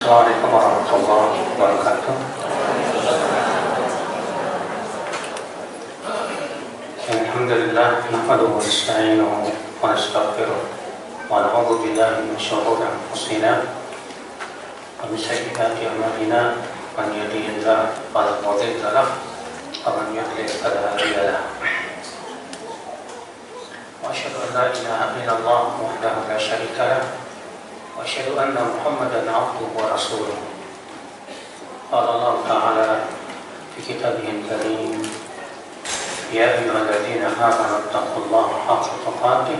Assalamualaikum warahmatullahi wabarakatuh. Alhamdulillah, nahmaduhu wa nasta'inuhu wa nastaghfiruh wa na'udzu billahi min shururi anfusina wa min sayyiati a'malina. Man yahdihillahu fala mudilla lahu wa man yudlil fala hadiya lahu. Wa asyhadu an la ilaha illallah wahdahu la syarika lahu wa asyhadu anna Muhammadan 'abduhu wa rasuluh. Qala Allah Ta'ala fi kitabihil karim, ya ayyuhalladzina amanu taqullaha haqqa tuqatih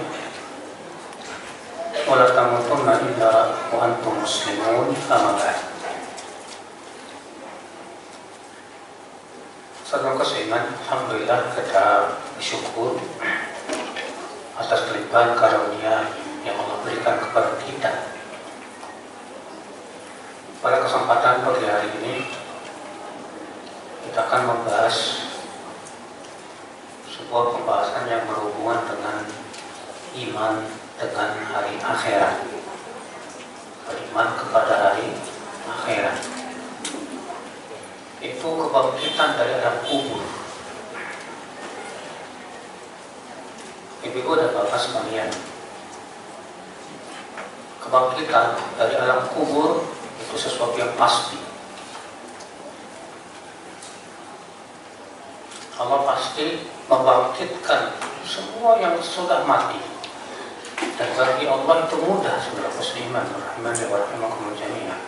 wa la tamutunna illa wa antum muslimun. Amma ba'd. Saudara seiman, alhamdulillah kita bersyukur atas kelimpahan karunia yang Allah berikan kepada kita. Pada kesempatan pagi hari ini kita akan membahas sebuah pembahasan yang berhubungan dengan iman dengan hari akhirat, beriman kepada hari akhirat, itu kebangkitan dari alam kubur. Ibu dan bapak sekalian, kebangkitan dari alam kubur itu sesuatu yang pasti. Allah pasti membangkitkan semua yang sudah mati, dan bagi Allah itu mudah. Saudara musliman rahimani wa rahimakumullah jami'an.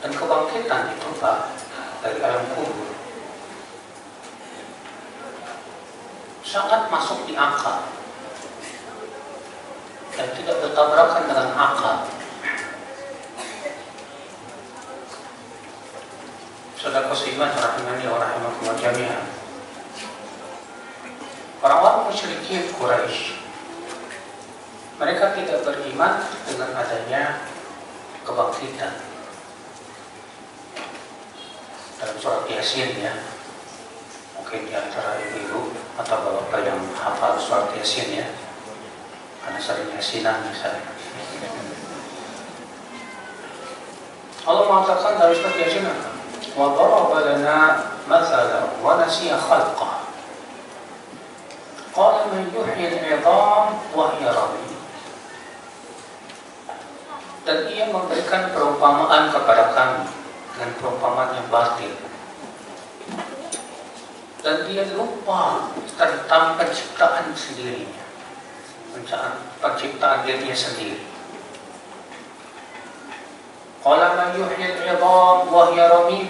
Dan kebangkitan itu Pak, dari alam kubur sangat masuk di akal dan tidak bertabrakan dengan akal. Saudara musliman rahimani wa rahimakumullah jami'an. Orang-orang musyrikin Quraisy, mereka tidak beriman dengan adanya kebangkitan. Dalam surat Yasin ya, mungkin di antara ibu atau bapak yang hafal surat Yasin ya, karena sering yasinan misalnya. Allah mengatakan dari surat Yasin, wa daraba lana mathalan wa nasiya khalqah qala man yuhyi al-'idham wa hiya ramim. Dan ia memberikan perumpamaan kepada kami dengan perumpamaan yang batil, dan dia lupa tentang penciptaan sendirinya, penciptaan dirinya sendiri. Qala man yuhyi al-'idham wa hiya ramim.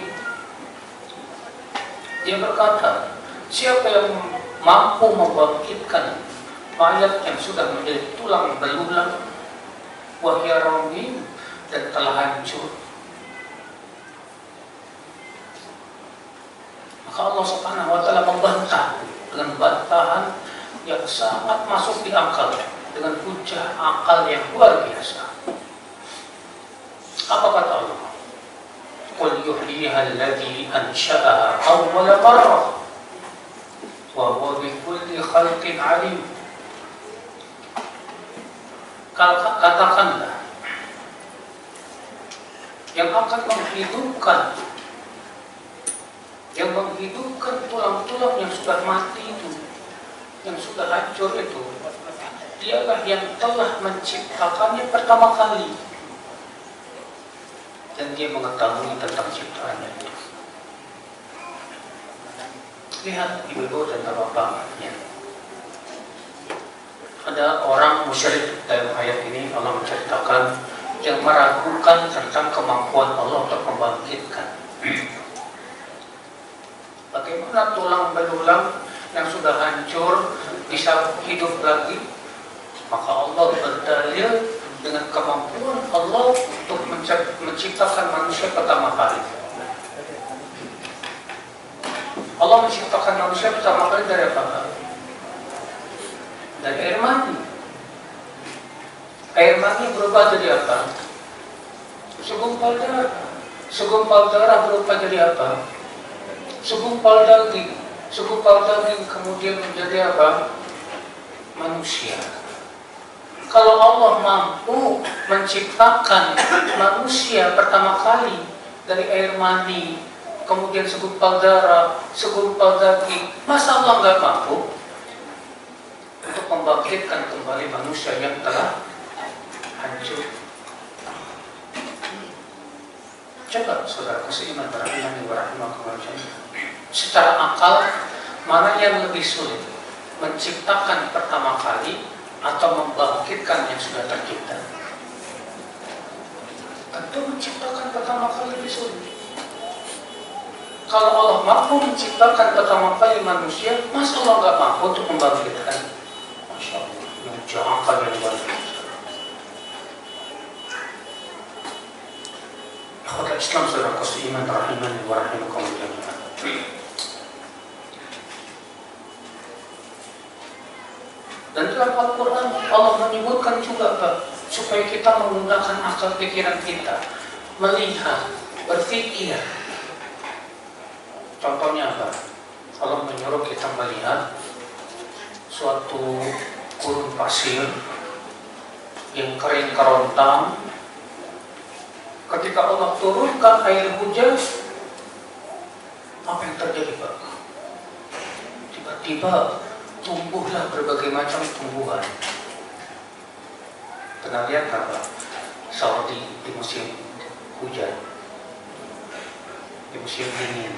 Dia berkata, siapa yang mampu membangkitkan mayat yang sudah menjadi tulang belulang, wa hiya ramim, dan telah hancur. Maka Allah Subhanahu wa Ta'ala membantah dengan bantahan yang sangat masuk di akal, dengan hujah akal yang luar biasa. Apa kata Allah? Qul yuhyiha alladhi ansha'aha awwala marrah wa huwa bikulli khalqin 'alim. Katakanlah, yang akan menghidupkan tulang-tulang yang sudah mati itu, yang sudah hancur itu, dialah yang telah menciptakannya pertama kali, dan dia mengetahui tentang ciptaannya itu. Lihat ibu dan bapak-bapaknya. Ada orang musyrik dalam ayat ini. Allah menceritakan yang meragukan tentang kemampuan Allah untuk membangkitkan. Bagaimana tulang belulang yang sudah hancur bisa hidup lagi? Maka Allah berdalil dengan kemampuan Allah untuk menciptakan manusia pertama kali. Allah menciptakan manusia pertama kali dari apa? Dari air mani. Air mani berubah jadi apa? Segumpal darah. Segumpal darah berubah jadi apa? Segumpal daging. Segumpal daging kemudian menjadi apa? Manusia. Kalau Allah mampu menciptakan manusia pertama kali dari air mani, kemudian segumpal darah, segumpal daging, masa Allah nggak mampu untuk membangkitkan kembali manusia yang telah hancur? Coba saudara seiman rahimani wa rahimakumullah, secara akal mana yang lebih sulit, menciptakan pertama kali atau membangkitkan yang sudah tercipta? Tentu menciptakan pertama kali lebih sulit. Kalau Allah mampu menciptakan pertama kali manusia, masa Allah nggak mampu untuk membangkitkan? Masya Allah, yang jangka yang luar biasa. Akhwat Islam saudara seiman rahimani wa rahimakumullah. Dan dalam Al-Quran Allah menyebutkan juga, Pak, supaya kita menggunakan akal pikiran kita, melihat, berpikir. Contohnya apa? Allah menyuruh kita melihat suatu gurun pasir yang kering kerontang. Ketika Allah turunkan air hujan, apa yang terjadi, Pak? Tiba-tiba tumbuhlah berbagai macam tumbuhan. Pernah lihat apa? Saudi di musim hujan, di musim dingin.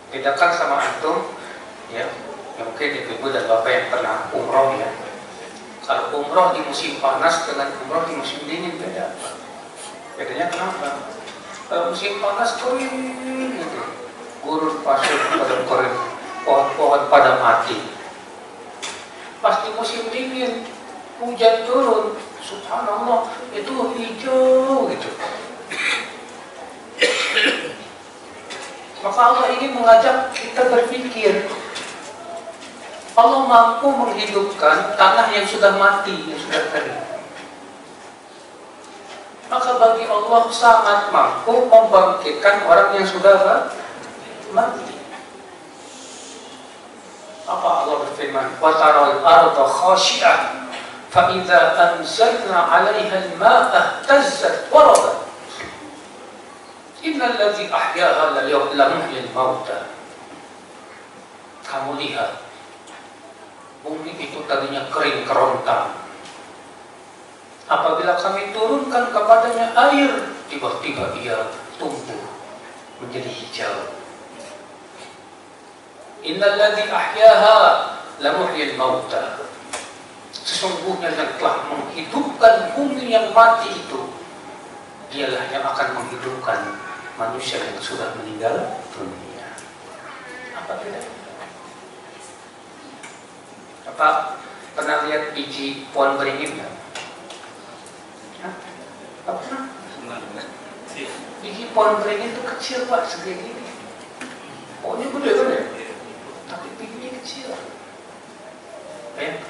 Bedakan sama antum, ya, mungkin ibu dan bapak yang pernah umroh ya. Kalau umroh di musim panas dengan umroh di musim dingin beda. Bedanya kenapa? Kalau musim panas kering gitu, gurun pasir pada kering, pohon-pohon pada mati. Pas di musim dingin, hujan turun, subhanallah, itu hijau gitu. Maka Allah ini mengajak kita berpikir. Allah mampu menghidupkan tanah yang sudah mati, yang sudah kering. Maka bagi Allah sangat mampu membangkitkan orang yang sudah mati. Apa Allah berfirman? Wa taral arda khashi'ah fa idza anzalna 'alaiha al-ma'a ihtazzat wa rabat. Innal ladzi ahyaha la yuhyil mauta. Kamu lihat, bumi itu tadinya kering kerontang. Apabila kami turunkan kepadanya air, tiba-tiba ia tumbuh menjadi hijau. Innal ladzi ahyaha la muhyil mauta. Sesungguhnya yang telah menghidupkan bumi yang mati itu, dialah yang akan menghidupkan manusia yang sudah meninggal dunia. Apa bedanya? Apa pernah lihat biji pohon beringin nggak? Apa pernah? Biji pohon beringin itu kecil, Pak, segini. Pohonnya gede kan ya? Tapi bijinya kecil. Ya.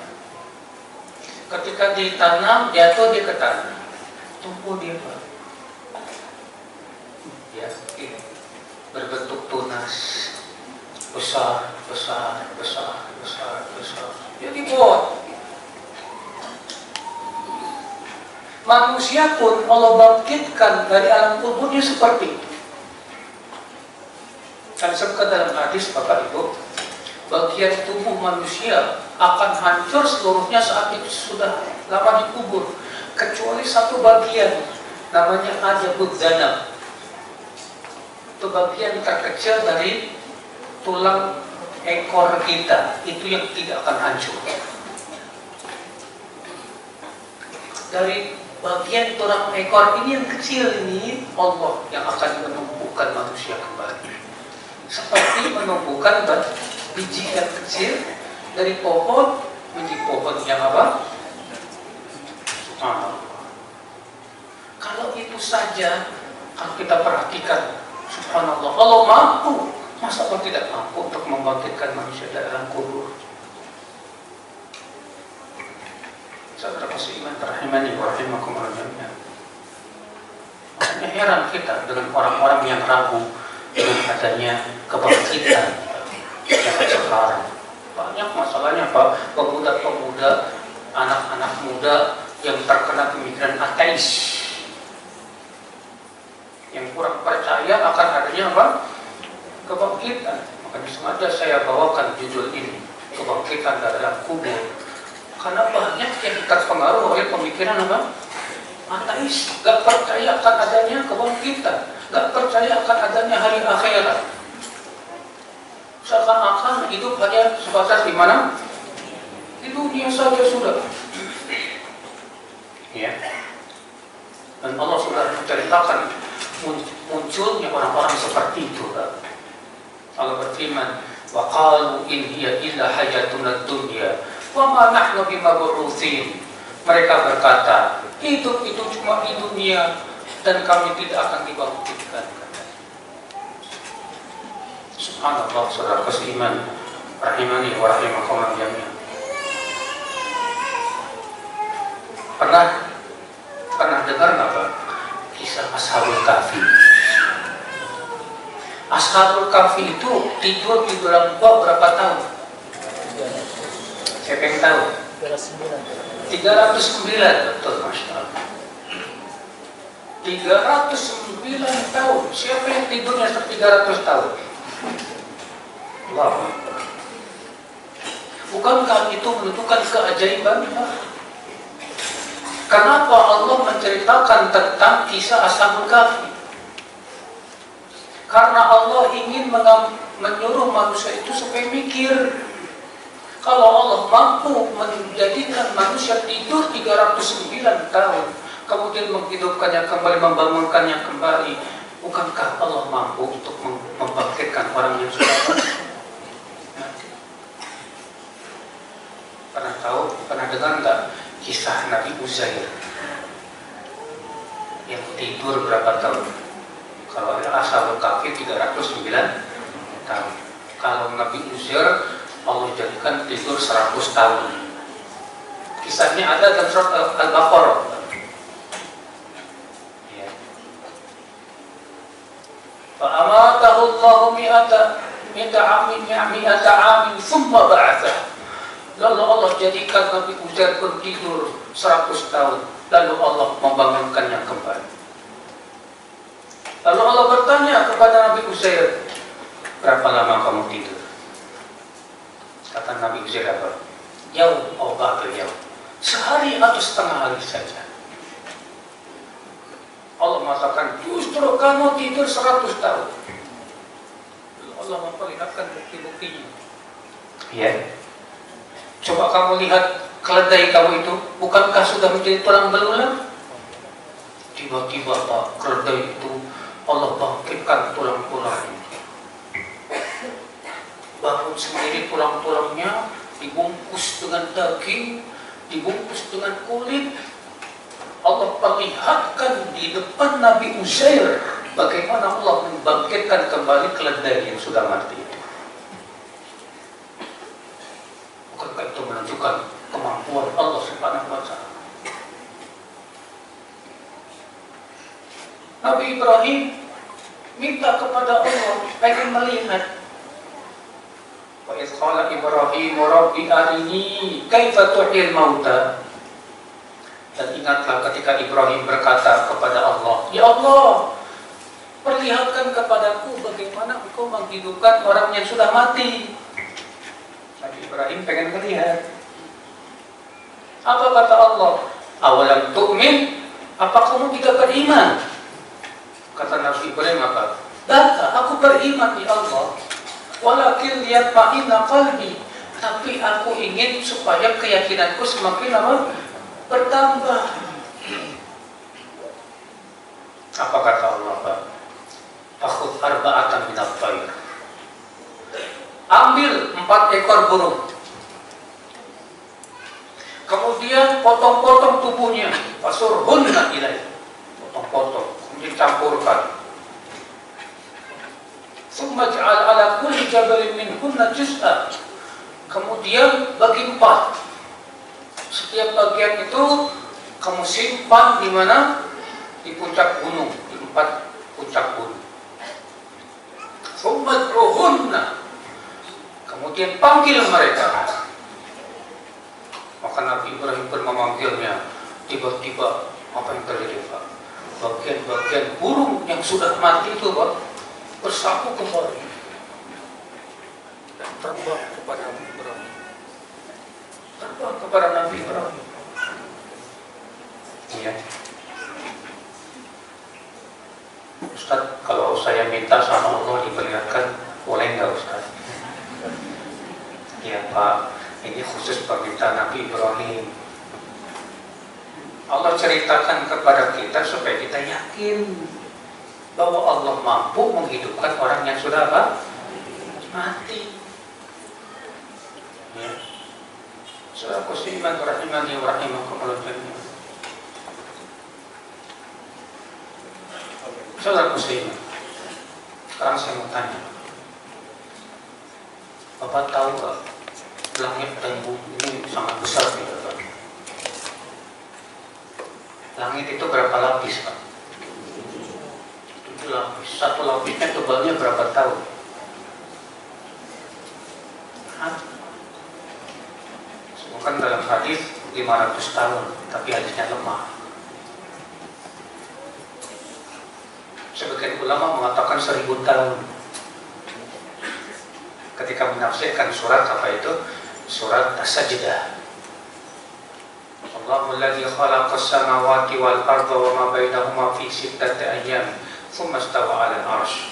Ketika ditanam, jatuh dia ke tanah, tumbuh dia, Pak. Ya, ini berbentuk tunas, besar. Jadi pohon. Manusia pun Allah bangkitkan dari alam kuburnya seperti itu. Dan sebutkan dalam hadis, Bapak Ibu, bagian tubuh manusia akan hancur seluruhnya saat itu sudah lama dikubur, kecuali satu bagian, namanya ajabud danab. Itu bagian terkecil dari tulang ekor kita, itu yang tidak akan hancur. Dari bagian tulang ekor ini yang kecil ini, Allah yang akan menumbuhkan manusia kembali. Seperti menumbuhkan biji yang kecil dari pohon menjadi pohon yang apa? Subhanallah. Kalau itu saja, kalau kita perhatikan, subhanallah, Allah mampu. Masa Allah tidak mampu untuk membangkitkan manusia dari alam kubur? Saudara seiman rahimani wa rahimakumullah jami'an. Makanya heran kita dengan orang-orang yang ragu dengan adanya kebangkitan yang sekarang. Banyak masalahnya, Pak. Pemuda-pemuda anak-anak muda yang terkena pemikiran ateis, yang kurang percaya akan adanya apa? Kebangkitan. Makanya sengaja saya bawakan judul ini, kebangkitan dalam kubur, karena banyak yang terpengaruh oleh pemikiran apa? Ateis, gak percaya akan adanya kebangkitan, gak percaya akan adanya hari akhirat. Seakan-akan hidup hanya sebatas di mana? Di dunia saja sudah. Ya. Dan Allah sudah menceritakan munculnya orang-orang seperti itu. Allah berfirman, wa qalu in hiya illa hayatuna dunya wa ma nahnu bimab'utsin. Mereka berkata, hidup itu cuma di dunia dan kami tidak akan dibangkitkan. Subhanallah, saudara seiman, rahimani wa rahimakumullah jami'an. Pernah dengar nggak Pak kisah Ashabul Kahfi? Ashabul Kahfi itu tidur di dalam gua berapa tahun? Siapa yang tahu? 309, betul, Masya Allah. 309 tahun. Siapa yang tidurnya 300 tahun? Allah. Bukankah itu menunjukkan keajaiban? Kenapa Allah menceritakan tentang kisah Ashabul Kahfi? Karena Allah ingin menyuruh manusia itu supaya mikir. Kalau Allah mampu menjadikan manusia tidur 309 tahun, kemudian menghidupkannya kembali, membangunkannya kembali, bukankah Allah mampu untuk membangkitkan orang yang sudah mati? Pernah dengar nggak kisah Nabi Uzair yang tidur berapa tahun? Kalau ada Ashabul Kahfi 309 tahun. Kalau Nabi Uzair Allah jadikan tidur 100 tahun. Kisahnya ada dalam surat Al-Baqarah. Ya. Fa amatahu Allahu mi'ata amin thumma ba'atha. Lalu Allah jadikan Nabi Uzair bertidur 100 tahun. Lalu Allah membangunkannya kembali. Lalu Allah bertanya kepada Nabi Uzair, berapa lama kamu tidur? Kata Nabi Uzair apa? Yaum atau ba'da yaum. Sehari atau setengah hari saja. Allah mengatakan, justru kamu tidur 100 tahun. Lalu Allah memperlihatkan bukti-buktinya. Ya. Coba kamu lihat keledai kamu itu, bukankah sudah menjadi tulang belulang? Tiba-tiba Pak, keledai itu Allah bangkitkan tulang-tulangnya. Bangun sendiri tulang-tulangnya, dibungkus dengan daging, dibungkus dengan kulit. Allah perlihatkan di depan Nabi Uzair bagaimana Allah membangkitkan kembali keledai yang sudah mati. Bukankah itu menunjukkan kemampuan Allah Subhanahu wa Ta'ala? Nabi Ibrahim minta kepada Allah, pengen melihat. Wa idh qala Ibrahim rabbi arini kaifa tuhyil mauta. Dan ingatlah ketika Ibrahim berkata kepada Allah, ya Allah, perlihatkan kepadaku bagaimana engkau menghidupkan orang yang sudah mati. Nabi Ibrahim pengen melihat. Apa kata Allah? Awalam tu'min? Apa kamu tidak beriman? Kata Nabi Ibrahim apa? Bala, aku beriman ya Allah. Walakin liyatma'inna qalbi. Tapi aku ingin supaya keyakinanku semakin apa? Bertambah. Apa kata Allah Pak? Takhud arba'atan minat tayr. Ambil 4 ekor burung. Kemudian potong-potong tubuhnya. Fasurhunna ilaih. Potong-potong. Kemudian campurkan. Summa ja'al ala kulli jabalin minhunna juz'an. Kemudian bagi 4. Setiap bagian itu kamu simpan di mana? Di puncak gunung, di 4 puncak gunung. Summa ja'ruhunna. Kemudian panggil mereka. Maka Maka Nabi Ibrahim pun memanggilnya. Tiba-tiba apa yang terjadi Pak? Bagian-bagian burung yang sudah mati itu Pak bersatu kembali dan terbang kepada Nabi Ibrahim. Terbang kepada Nabi Ibrahim. Iya. Ustaz, kalau saya minta sama Allah diperlihatkan, boleh nggak Ustaz? Ya Pak, ini khusus permintaan Nabi Ibrahim. Allah ceritakan kepada kita supaya kita yakin bahwa Allah mampu menghidupkan orang yang sudah apa? Mati. Ya. Surah Qasimiman rahimani wa rahimakumullah jami'an. Saudara muslim, sekarang saya mau tanya, Bapak tahu nggak langit dan bumi ini sangat besar tidak Pak? Langit itu berapa lapis Pak? 7 lapis. Satu lapisnya tebalnya berapa tahun? Bukan dalam hadis 500 tahun, tapi hadisnya lemah. Sebagian ulama mengatakan 1000 tahun. Ketika menafsirkan surat apa itu? Surat As-Sajdah. Allahu alladzi khalaqas samawati wal arda wa ma bainahuma fi 6 ayyam thumma istawa 'alal 'arsy.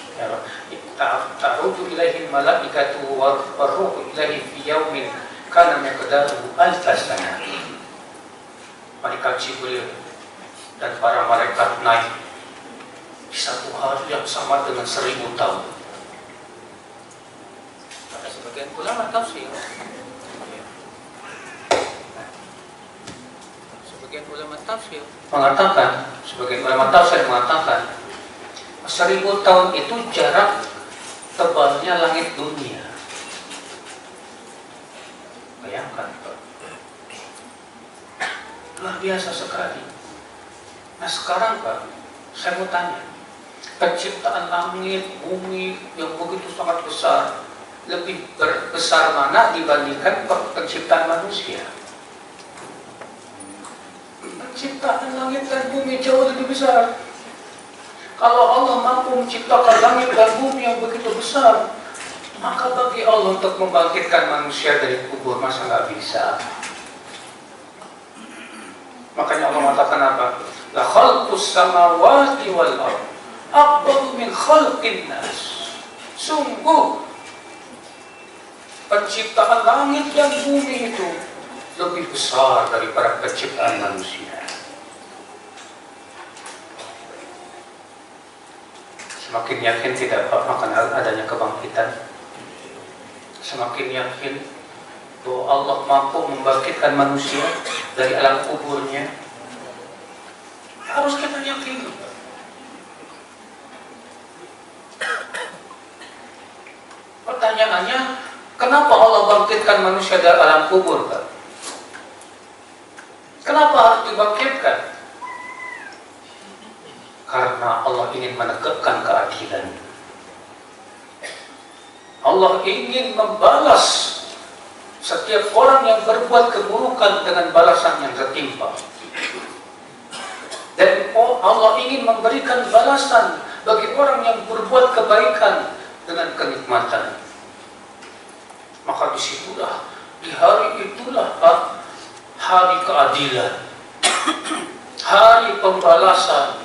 Ta'ruju ilaihi al-malaikatu war-ruhu ilaihi fi yawmin kana miqdaruhu alf sanah. Malaikat Jibril dan para malaikat naik di satu hari yang sama dengan 1000 tahun. Ada sebagian ulama tafsir. Sebagian ulama tafsir mengatakan 1000 tahun itu jarak tebalnya langit dunia. Bayangkan Pak, luar biasa sekali. Nah sekarang Pak, saya mau tanya, penciptaan langit, bumi yang begitu sangat besar, lebih besar mana dibandingkan penciptaan manusia? Penciptaan langit dan bumi jauh lebih besar. Kalau Allah mampu menciptakan langit dan bumi yang begitu besar, maka bagi Allah untuk membangkitkan manusia dari kubur masa nggak bisa? Makanya Allah mengatakan apa? La khalqus samawati wal ardh akbar min khalqin nas. Sungguh penciptaan langit dan bumi itu lebih besar daripada penciptaan manusia. Semakin yakin tidak Pak akan adanya kebangkitan, semakin yakin bahwa Allah mampu membangkitkan manusia dari alam kuburnya, harus kita yakini. Pertanyaannya, kenapa Allah bangkitkan manusia dari alam kubur Pak? Kenapa harus dibangkitkan? Karena Allah ingin menegakkan keadilan. Allah ingin membalas setiap orang yang berbuat keburukan dengan balasan yang setimpal. Dan Allah ingin memberikan balasan bagi orang yang berbuat kebaikan dengan kenikmatan. Maka disitulah, di hari itulah Pak, hari keadilan, hari pembalasan.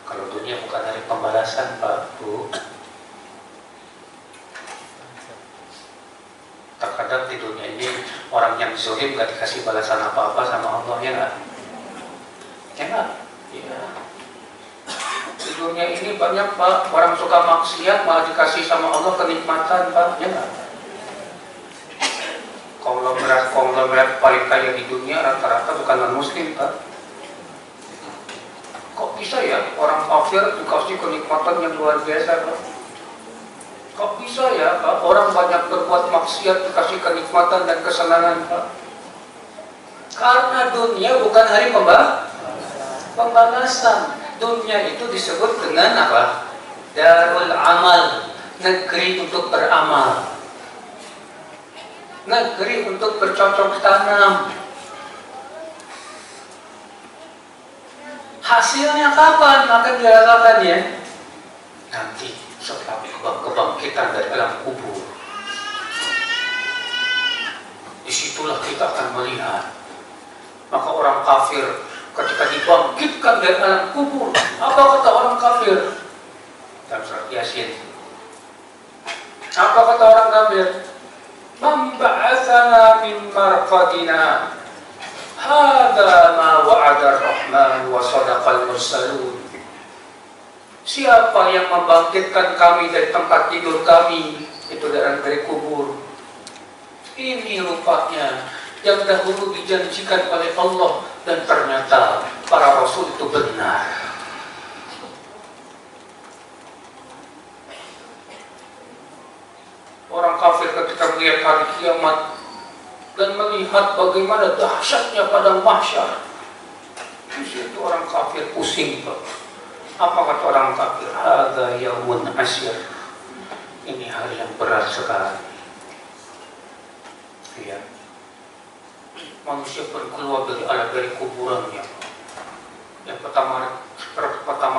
Kalau dunia bukan hari pembalasan Pak, Bu. Terkadang di dunia ini orang yang zalim gak dikasih balasan apa-apa sama Allah, ya nggak? Ya nggak? Iya. Di dunia ini banyak Pak, orang suka maksiat malah dikasih sama Allah kenikmatan Pak, ya nggak? Konglomerat paling kaya di dunia rata-rata bukan non-muslim Pak. Kok bisa ya orang kafir dikasih kenikmatan yang luar biasa Pak? Kok bisa ya Pak orang banyak berbuat maksiat dikasih kenikmatan dan kesenangan Pak? Karena dunia bukan hari pembalasan. Dunia itu disebut dengan apa? Darul amal, negeri untuk beramal. negeri untuk bercocok tanam. Hasilnya kapan akan dirasakan ya? Nanti setelah kebangkitan dari alam kubur. Disitulah kita akan melihat. Maka orang kafir ketika dibangkitkan dari alam kubur, apa kata orang kafir? Dalam surat Yasin. Apa kata orang kafir? Man ba'atsana min marqadina. Hadza ma wa'ada ar-Rahman wa sadaqal mursalun. Siapa yang membangkitkan kami dari tempat tidur kami, itu dari kubur? Ini rupanya yang dahulu dijanjikan oleh Allah, dan ternyata para rasul itu benar. Orang kafir ketika melihat hari kiamat dan melihat bagaimana dahsyatnya padang mahsyar, di situ orang kafir pusing, Pak. Apa kata orang kafir? Hadza yaumun asyir. Ini hari yang berat sekali. Ya. Manusia keluar dari kuburannya. Yang pertama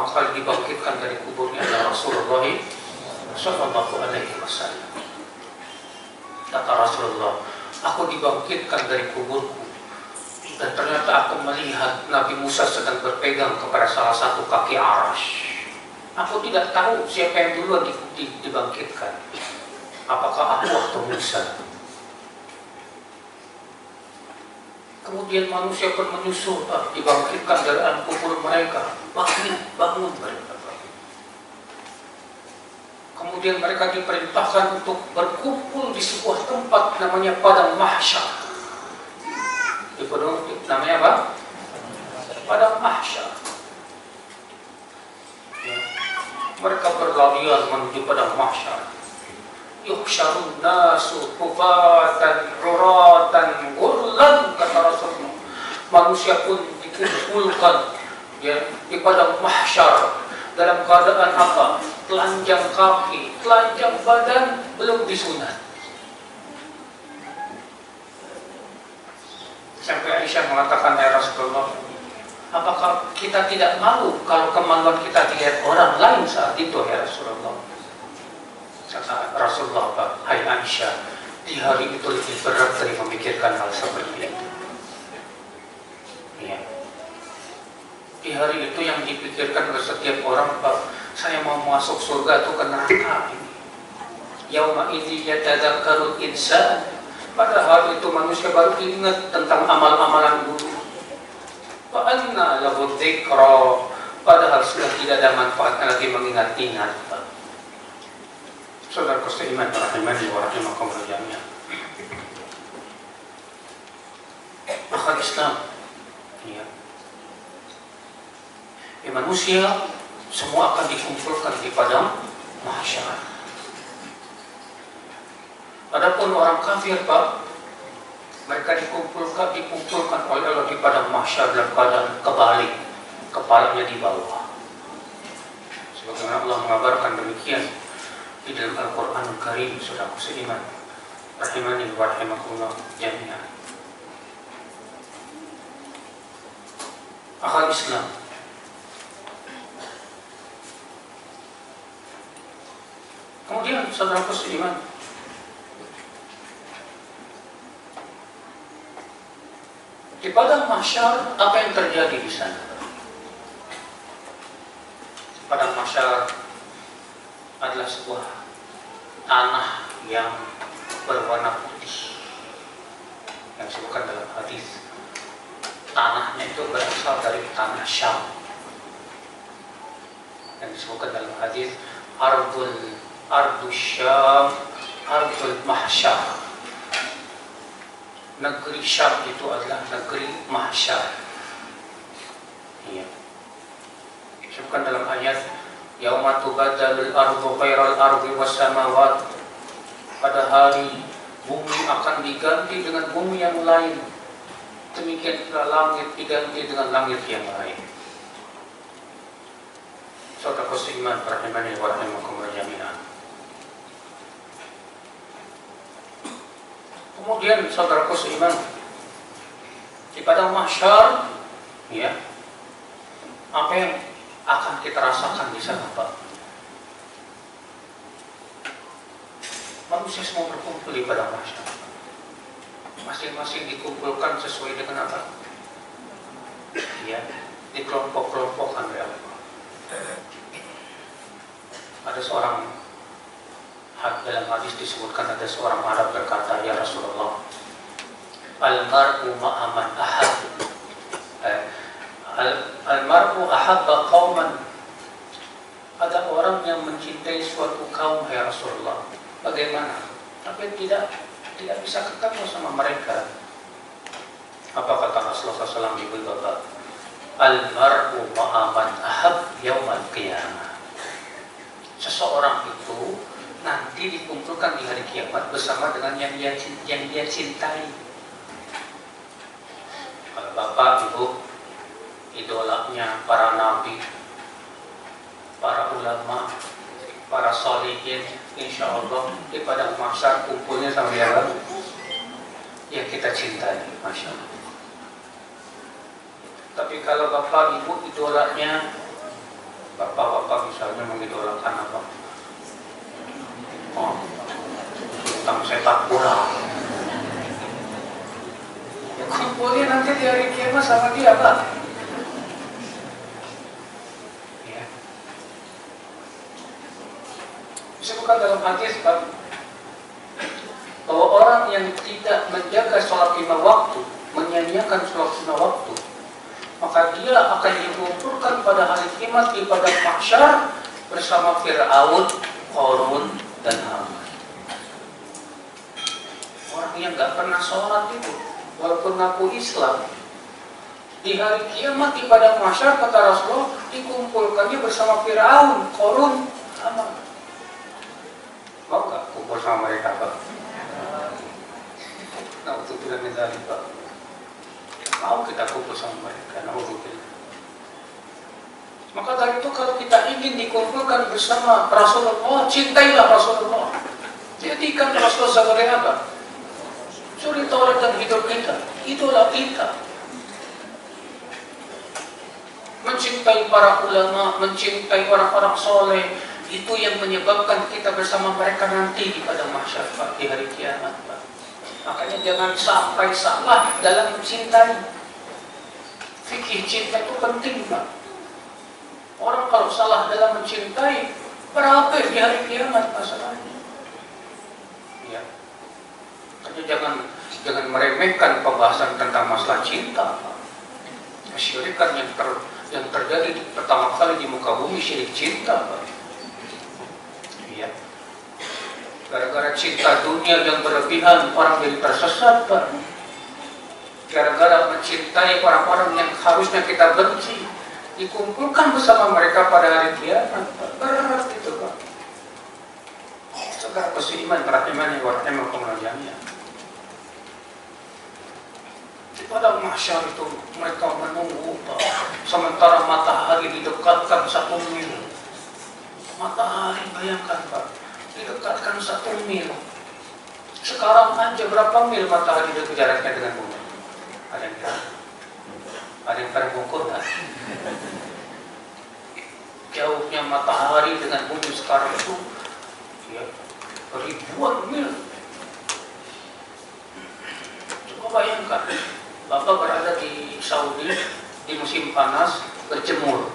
kali dibangkitkan dari kuburnya adalah Rasulullah Sallallahu Alaihi Wasallam. Kata Rasulullah, aku dibangkitkan dari kuburku, dan ternyata aku melihat Nabi Musa sedang berpegang kepada salah satu kaki Arash. Aku tidak tahu siapa yang duluan dibangkitkan, apakah aku atau Musa. Kemudian manusia pun menyusul, dibangkitkan dari alam kubur mereka. Bangun mereka. Kemudian mereka diperintahkan untuk berkumpul di sebuah tempat namanya Padang Mahsyar. Namanya apa? Padang Mahsyar. Ya. Mereka berlarian menuju Padang Mahsyar. Yuhsyarun nasu hufatan uratan ghurlan, kata Rasulullah. Manusia pun dikumpulkan ya, di Padang Mahsyar dalam keadaan apa? Telanjang kaki, telanjang badan, belum disunat. Sampai Aisyah mengatakan, ya Rasulullah, apakah kita tidak malu kalau kemaluan kita dilihat orang lain saat itu, ya Rasulullah? Kata Rasulullah, hai Aisyah, di hari itu lebih berat dari memikirkan hal seperti itu. Ya. Di hari itu yang dipikirkan oleh setiap orang, Pak, saya mau masuk surga atau ke neraka ini. Yauma idzi yatadzakkarul insan. Pada hari itu manusia baru ingat tentang amal-amalan dulu. Wa anna lahu dzikra. Padahal sudah tidak ada manfaatnya lagi mengingat-ingat, Pak. Saudara seiman rahimani wa rahimakumullah jami'an. Akal Islam. Ya. Manusia semua akan dikumpulkan di Padang Mahsyar. Adapun orang kafir, Pak, mereka dikumpulkan oleh Allah di Padang Mahsyar dalam keadaan kebalik, kepalanya di bawah. Sebagaimana Allah mengabarkan demikian di dalam Al-Qur'anul Karim, saudaraku seiman rahimani wa rahimakumullah jami'an. Akal Islam. Kemudian saudaraku seiman, di Padang Mahsyar apa yang terjadi di sana? Padang Mahsyar adalah sebuah tanah yang berwarna putih, yang disebutkan dalam hadis. Tanahnya itu berasal dari tanah Syam, yang disebutkan dalam hadis Ardus Syam, Ardul Mahsyar. Negeri Syam itu adalah negeri Mahsyar. Iya. Disebutkan dalam ayat Yauma tubaddalul ardu ghairal ardi was samawat. Pada hari bumi akan diganti dengan bumi yang lain. Demikian pula langit diganti dengan langit yang lain. Saudara seiman rahimani wa rahimakumullah jami'an. Kemudian saudaraku seiman, di padang mahsyar, ya, apa yang akan kita rasakan di sana, Pak? Manusia semua berkumpul di padang mahsyar. Masing-masing dikumpulkan sesuai dengan apa? Ya, di kelompok-kelompokan ya. Ada seorang dalam hadis disebutkan, ada seorang Arab berkata, ya Rasulullah, al-mar'u ma'aman ahab, al-mar'u ahabba qauman. Ada orang yang mencintai suatu kaum, ya Rasulullah. Bagaimana? Tapi tidak bisa ketemu sama mereka. Apa kata Rasulullah SAW ibu bapak? Al-mar'u ma'aman ahab yaumal qiyamah. Seseorang itu nanti dikumpulkan di hari kiamat bersama dengan yang dia cintai. Kalau bapak ibu idolanya para nabi, para ulama, para sholihin, insya Allah di padang mahsyar kumpulnya sama yang kita cintai, masya Allah. Tapi kalau bapak ibu idolanya, bapak misalnya mengidolakan apa? Tentang sepak bola. Ya kumpulnya nanti di hari kiamat sama dia, Pak. Ya. Disebutkan dalam hadis, Pak, bahwa orang yang tidak menjaga sholat 5 waktu, menyanyiakan sholat 5 waktu, maka dia akan dikumpulkan pada hari kiamat di padang mahsyar bersama Fir'aun, Qarun, dan Haman. Orang yang gak pernah sholat itu, walaupun ngaku Islam, di hari kiamat di padang mahsyar kata Rasulullah dikumpulkannya bersama Fir'aun, Qarun, Haman. Mau gak kumpul sama mereka, Pak? Nah, untuk tidak minta Pak. Mau kita kumpul sama mereka, naudzubillah. Maka dari itu kalau kita ingin dikumpulkan bersama Rasulullah, cintailah Rasulullah. Jadikan Rasulullah sebagai apa? Suri tauladan hidup kita, idola kita. Mencintai para ulama, mencintai orang-orang soleh, itu yang menyebabkan kita bersama mereka nanti di padang mahsyar, Pak, di hari kiamat, Pak. Makanya jangan sampai salah dalam mencintai. Fikih cinta itu penting, Pak. Orang kalau salah dalam mencintai, berakhir di hari kiamat masalahnya. Ya. Jadi jangan meremehkan pembahasan tentang masalah cinta, Pak. Kesyirikan yang terjadi pertama kali di muka bumi, syirik cinta, Pak. Ya. Gara-gara cinta dunia yang berlebihan, orang jadi tersesat, Pak. Gara-gara mencintai orang-orang yang harusnya kita benci, dikumpulkan bersama mereka pada hari kiamat, Pak. Berat itu, Pak. Saudara seiman rahimani wa rahimakumullah jami'an. Di padang mahsyar itu mereka menunggu, Pak. Sementara matahari didekatkan 1 mil. Matahari, bayangkan, Pak, didekatkan 1 mil. Sekarang aja berapa mil matahari jaraknya dengan bumi? Ada yang tahu? Ada yang pernah mengukur nggak? Jauhnya matahari dengan bumi sekarang itu ya, ribuan mil. Coba bayangkan, Bapak berada di Saudi di musim panas berjemur.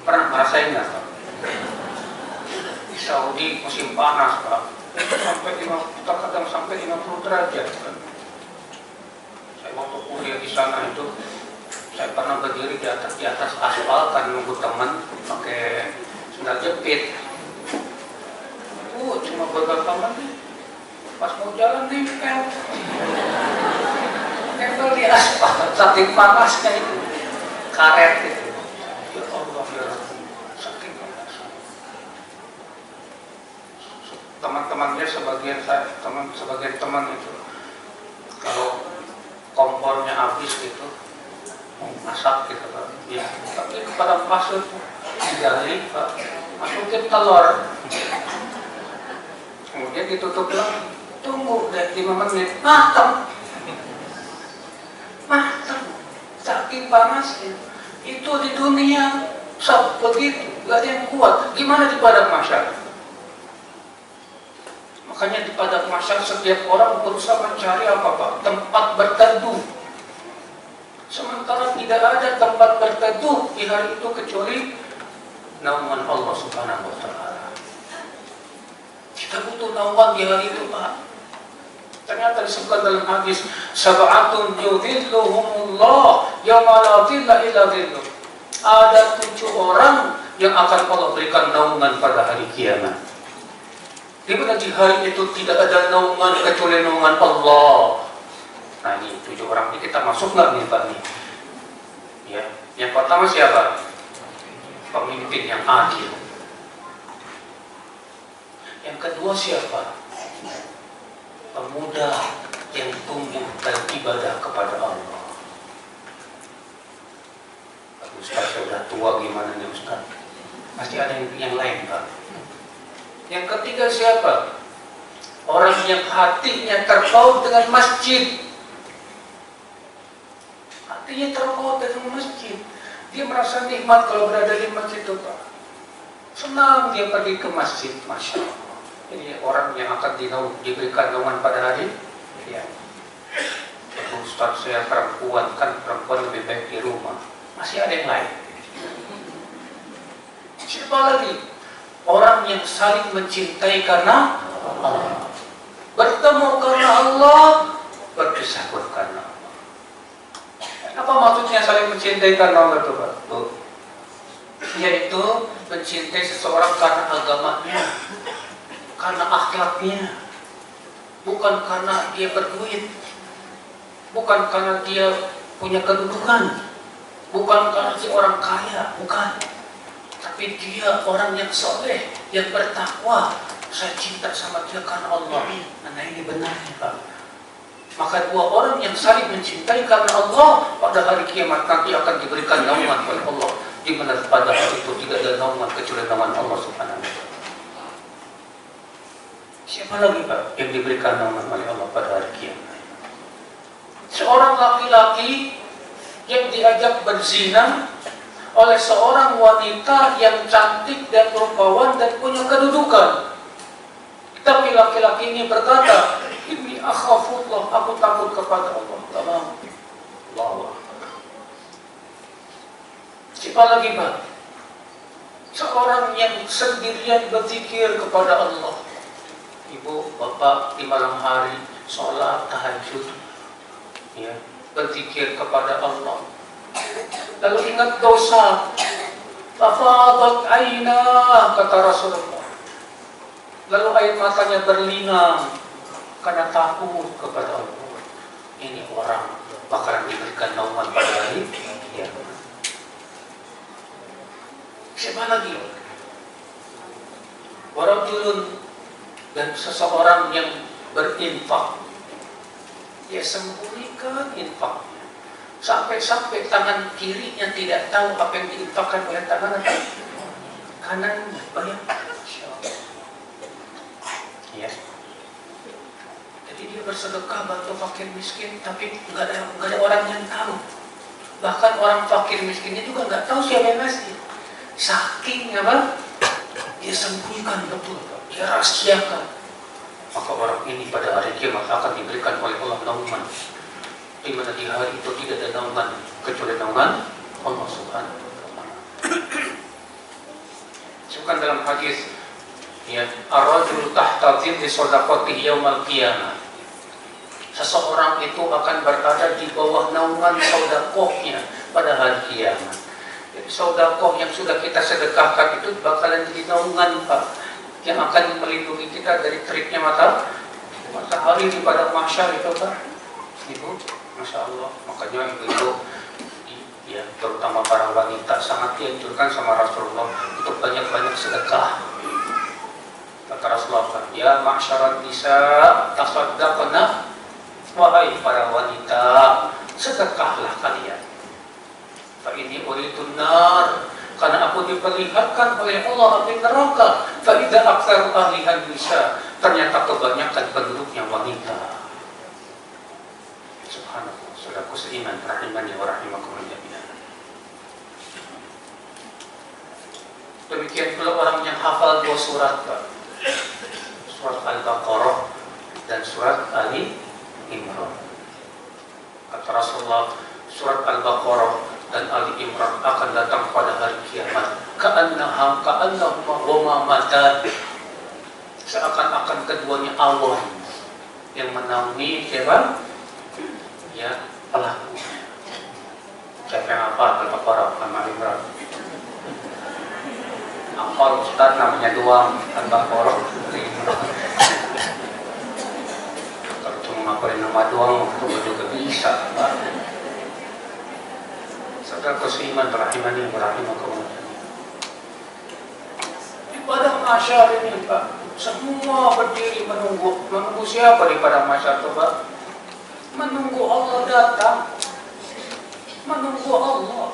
Pernah merasain nggak, Pak? Di Saudi musim panas, Pak, sampai 50, kadang sampai 50 derajat, Pak. Saya waktu kuliah di sana itu, saya pernah berdiri di atas aspal kan nunggu teman pakai sendal jepit. Cuma beberapa menit, pas mau jalan nempel di aspal, saking panasnya itu, karet itu. Ya Allah, ya Rabbi, saking panasnya. Teman-temannya sebagian teman itu, kalau kompornya habis gitu, masak gitu, Pak. Ya, tapi kepada pasir digali, Pak, masukin telur, kemudian ditutup lagi, tunggu tunggu deh 5 menit, matang. Saking panasnya. Itu di dunia begitu, gak ada yang kuat. Gimana di padang mahsyar? Makanya di padang mahsyar setiap orang berusaha mencari apa Pak? Tempat berteduh. Sementara tidak ada tempat berteduh di hari itu kecuali naungan Allah Subhanahu wa Ta'ala. Kita butuh naungan di hari itu Pak. Ternyata disebutkan dalam hadis, sab'atun yudhilluhumullah yawma la dhilla illa dhilluh. Ada 7 orang yang akan Allah berikan naungan pada hari kiamat. Di mana di hari itu tidak ada naungan kecuali naungan Allah. Nah ini 7 orang ini kita masuk nggak nih Pak nih? Ya, yang pertama siapa? Pemimpin yang adil. Yang kedua siapa? Pemuda yang tumbuh dalam ibadah kepada Allah. Ustaz sudah tua gimana nih Ustaz? Pasti ada yang lain Pak. Yang ketiga siapa? Orang yang hatinya terpaut dengan masjid. Hatinya terpaut dengan masjid. Dia merasa nikmat kalau berada di masjid itu Pak. Senang dia pergi ke masjid, Masya Allah. Ini orang yang akan diberikan naungan pada hari ya. Ustaz saya perempuan, kan perempuan lebih baik di rumah. Masih ada yang lain. Siapa lagi? Orang yang saling mencintai karena Allah. Bertemu karena Allah, berpisah karena Allah. Apa maksudnya saling mencintai karena Allah itu Pak? Yaitu mencintai seseorang karena agamanya, karena akhlaknya, bukan karena dia berduit, bukan karena dia punya kedudukan, bukan karena dia orang kaya, bukan. Tapi dia orang yang soleh, yang bertakwa. Saya cinta sama dia karena Allah. Nah ini benar Pak. Maka 2 orang yang saling mencintai karena Allah pada hari kiamat nanti akan diberikan naungan oleh Allah. Di mana pada hari itu tidak ada naungan kecuali naungan Allah Subhanahu wa Ta'ala. Siapa lagi Pak yang diberikan naungan oleh Allah pada hari kiamat? Seorang laki-laki yang diajak berzina oleh seorang wanita yang cantik dan rupawan dan punya kedudukan. Tapi laki-laki ini berkata, "Inni akhafullah, aku takut kepada Allah." Allah. Siapa lagi Pak? Seorang yang sendirian berzikir kepada Allah. Ibu, bapak di malam hari sholat tahajud, ya, berzikir kepada Allah. Lalu ingat dosa, fafadat ainah, kata Rasulullah. Lalu air matanya berlinang karena takut kepada Allah. Ini orang bakalan diberikan naungan pada hari kiamat. Siapa lagi? Warajulun, dan seseorang yang berinfak. Dia sembunyikan infaknya. Sampai-sampai tangan kirinya tidak tahu apa yang diinfakkan oleh tangan kanannya. Bayangkan. Ya. Jadi dia bersedekah bantu fakir miskin, tapi nggak ada orang yang tahu. Bahkan orang fakir miskinnya juga nggak tahu siapa yang ngasih. Saking apa? Dia sembunyikan betul, dia rahasiakan. Maka orang ini pada hari kiamat akan diberikan oleh Allah naungan. Di mana di hari itu tidak ada naungan kecuali naungan Allah Subhanahu wa Ta'ala. Sebutkan dalam hadis, ya, ar-rajulu tahta dhilli shadaqatihi yaumal qiyamah. Seseorang itu akan berada di bawah naungan sedekahnya pada hari kiamat. Jadi sedekah yang sudah kita sedekahkan itu bakalan jadi naungan Pak, yang akan melindungi kita dari teriknya matahari di padang mahsyar itu Pak. Ibu, Masya Allah. Makanya ibu-ibu, ya, terutama para wanita sangat dianjurkan sama Rasulullah untuk banyak-banyak sedekah. Kata Rasulullah, ya ma'syarat nisa tasaddaqna, wahai para wanita, sedekahlah kalian. Fa ini uridun nar, karena aku diperlihatkan oleh Allah api neraka. Fa idza aktsaru ahlihan nisa, ternyata kebanyakan penduduknya wanita. Subhanallah, saudaraku seiman, rahimani wa rahimakumullah jami'an. Demikian pula orang yang hafal 2 surat, surat Al-Baqarah dan surat Ali Imran. Kata Rasulullah, surat Al-Baqarah dan Ali Imran akan datang pada hari kiamat. Ka'annahuma ghamamatan. Seakan-akan keduanya awan yang menaungi siapa? Ya, pelaku. Siapa yang hafal Al-Baqarah sama Ali Imran? Hafal Ustaz namanya doang Al-Baqarah. Kalau cuma ngapalin nama doang itu juga bisa, Pak. Saudaraku seiman rahimani wa rahimakumullah. Di padang mahsyar ini, Pak, semua berdiri menunggu siapa di padang mahsyar itu, Pak? Menunggu Allah datang. Menunggu Allah.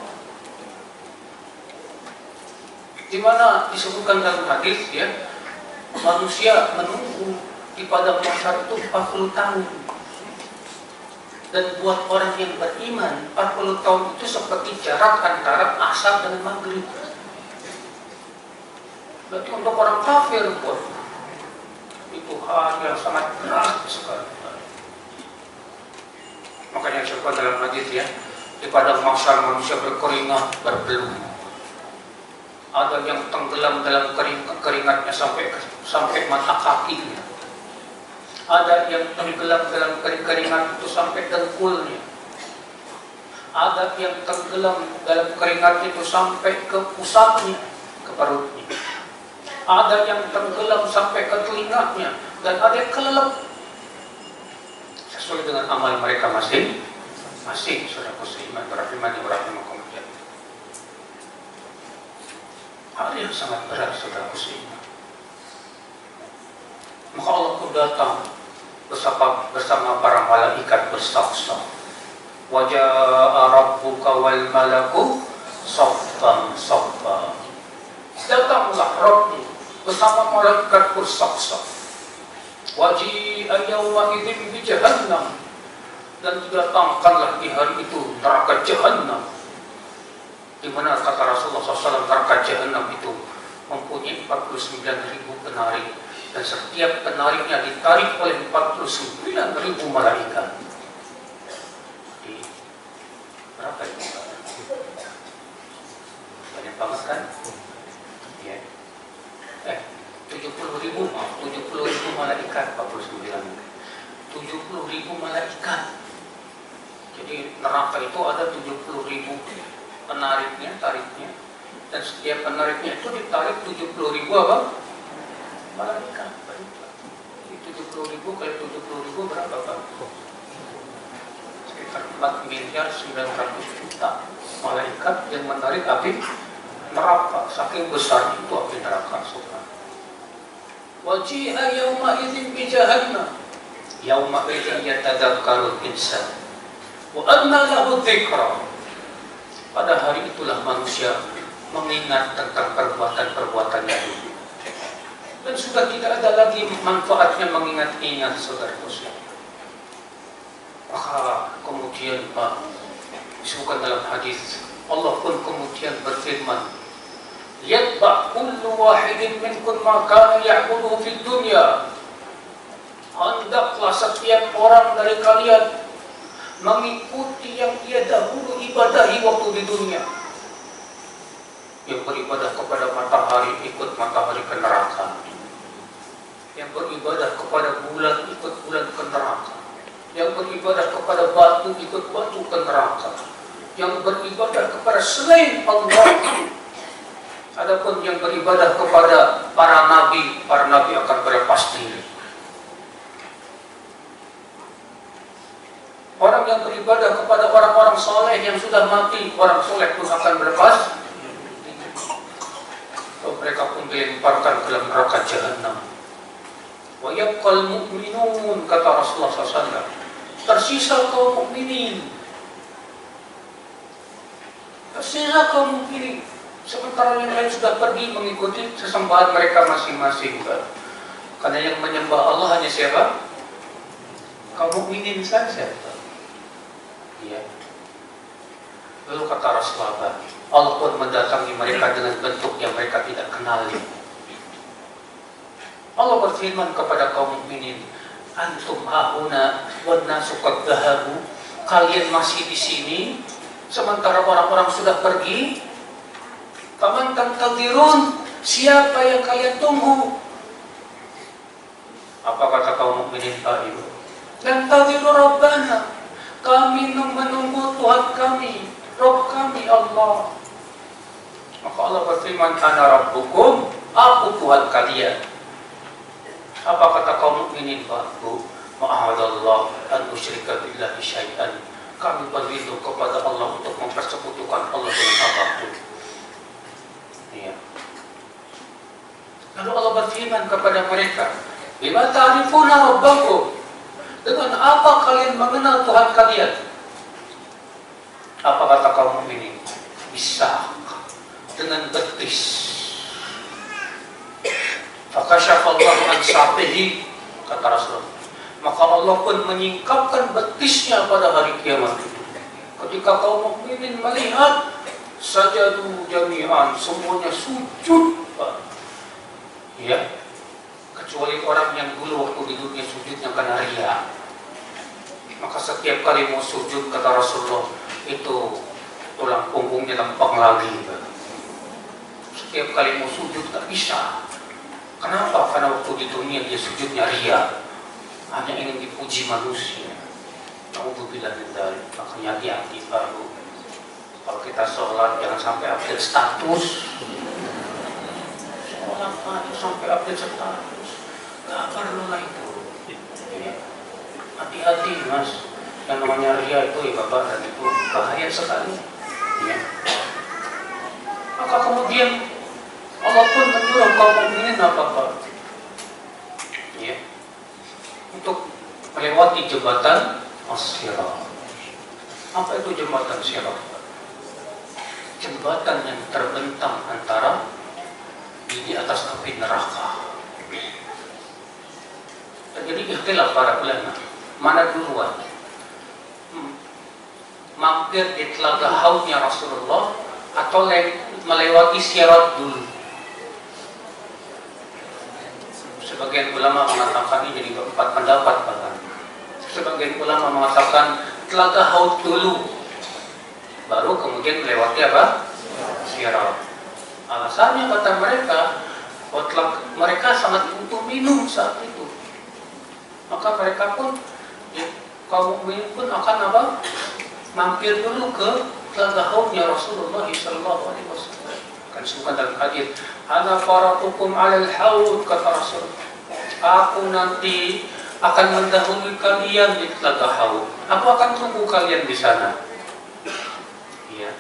Di mana disebutkan dalam hadis, ya, manusia menunggu di padang mahsyar itu 40 tahun. Dan buat orang yang beriman, 40 tahun itu seperti jarak antara asar dan maghrib. Berarti untuk orang kafir pun itu hal yang sangat berat sekali. Makanya disebutkan dalam hadis, ya, di padang mahsyar manusia berkeringat, berbelut. Ada yang tenggelam dalam keringatnya sampai mata kakinya. Ada yang tenggelam dalam keringat itu sampai dengkulnya. Ada yang tenggelam dalam keringat itu sampai ke pusatnya, ke perutnya. Ada yang tenggelam sampai ke telinganya, dan ada yang kelelep sesuai dengan amal mereka masing-masing. Saudaraku seiman, rahimani wa rahimakumullah. Hal yang sangat berat, saudaraku seiman. Maka Allah pun datang bersama para malaikat bersaf-saf. Wa jaa'a rabbuka wal malaku saffan saffa. Datanglah Rabbmu bersama malaikat bersaf-saf. Wa ji'a yawma idzin bi jahannam. Dan didatangkanlah di hari itu neraka Jahannam. Di mana kata Rasulullah SAW, neraka Jahannam itu mempunyai 49.000 penari, dan setiap penarinya ditarik oleh 49.000 malaikat. Jadi berapa itu? Banyak banget kan? Ya. 70.000 malaikat, 49. 70.000 malaikat. Jadi neraka itu ada 70.000 penariknya, tariknya, dan setiap penariknya itu ditarik 70.000 apa? Malaikat. 70.000 kali 70.000 berapa, Pak? Sekitar 4.900.000.000 malaikat yang menarik api neraka. Saking besar itu api neraka. Wa ji'a yawma idzin bi jahannam. Yawma idzin yatadzakkarul insan wa anna lahu dzikra. Pada hari itulah manusia mengingat tentang perbuatan-perbuatannya dulu. Dan sudah tidak ada lagi manfaatnya mengingat-ingat, saudaraku. Maka kemudian, Pak, disebutkan dalam hadis, Allah pun kemudian berfirman, yatba' kullu wahidin minkum ma kana ya'budu fid dunya. Hendaklah setiap orang dari kalian mengikuti yang ia dahulu ibadahi waktu di dunia. Yang beribadah kepada matahari ikut matahari ke neraka. Yang beribadah kepada bulan ikut bulan ke neraka. Yang beribadah kepada batu ikut batu ke neraka. Yang beribadah kepada selain Allah. Adapun yang beribadah kepada para nabi akan berlepas diri. Orang yang beribadah kepada orang-orang soleh yang sudah mati, orang soleh pun akan berlepas. Mereka pun dilemparkan ke dalam neraka Jahannam. Wa yabqal mu'minun, kata Rasulullah SAW. Tersisa kaum mukminin. Tersisa kaum mukminin. Sementara yang lain sudah pergi mengikuti sesembahan mereka masing-masing. Karena yang menyembah Allah hanya siapa? Kaum mukminin saja. Ya. Lalu kata Rasulullah, Allah pun mendatangi mereka dengan bentuk yang mereka tidak kenali. Allah berfirman kepada kaum mukminin, antum hauna wan nasu qad dhahabu. Kalian masih di sini sementara orang-orang sudah pergi. Faman tantadirun, siapa yang kalian tunggu? Apa kata kaum mukminin tadi? Nantadiru rabbana, kami menunggu Tuhan kami, Rabb kami Allah. Maka Allah berfirman, ana rabbukum, aku Tuhan kalian. Apa kata kaum mukminin ba'du? Ma'ahadallah an usyrika billahi syai'an. Kami berlindung kepada Allah untuk mempersekutukan Allah dengan apapun. Ya. Lalu Allah berfirman kepada mereka, bima ta'rifuna rabbakum, dengan apa kalian mengenal Tuhan kalian? Apa kata kaum mukminin? Bisa dengan betis. Fakashafallahu an saqihi, kata Rasulullah. Maka Allah pun menyingkapkan betisnya pada hari kiamat. Ketika kaum mukminin melihat sajadu jami'an, semuanya sujud, ya, kecuali orang yang dulu waktu di dunia sujudnya karena riya. Maka setiap kali mau sujud, kata Rasulullah, itu tulang punggungnya lempeng lagi. Setiap kali mau sujud tak bisa. Kenapa? Karena waktu di dunia dia sujudnya riya, hanya ingin dipuji manusia. Alhamdulillah min dzalik. Makanya hati-hati baru kalau kita sholat jangan sampai update status. Sholat sampai update status, nggak perlu lah itu. Ya. Hati-hati mas, yang namanya ria itu ibadah dan itu bahaya sekali. Ya. Maka kemudian Allah pun menyuruh kaum mukminin apa-apa, ya, untuk melewati jembatan as-sirat. Apa itu jembatan sirat? Jembatan yang terbentang antara di atas api neraka. Jadi ikhtilaf para ulama, mana duluan? Mampir di telaga haudnya Rasulullah atau melewati sirat dulu? Sebagian ulama mengatakan ini jadi empat pendapat bahkan. Sebagian ulama mengatakan telaga haud dulu, baru kemudian melewati apa? Sirat. Alasannya kata mereka, mereka sangat butuh minum saat itu. Maka mereka pun, kaum mukminin pun akan apa? Mampir dulu ke telaga haudnya Rasulullah SAW. Kan disebutkan dalam hadis, ana faratukum 'alal haud, kata Rasul. Aku nanti akan mendahului kalian di telaga haud. Aku akan tunggu kalian di sana. Iya.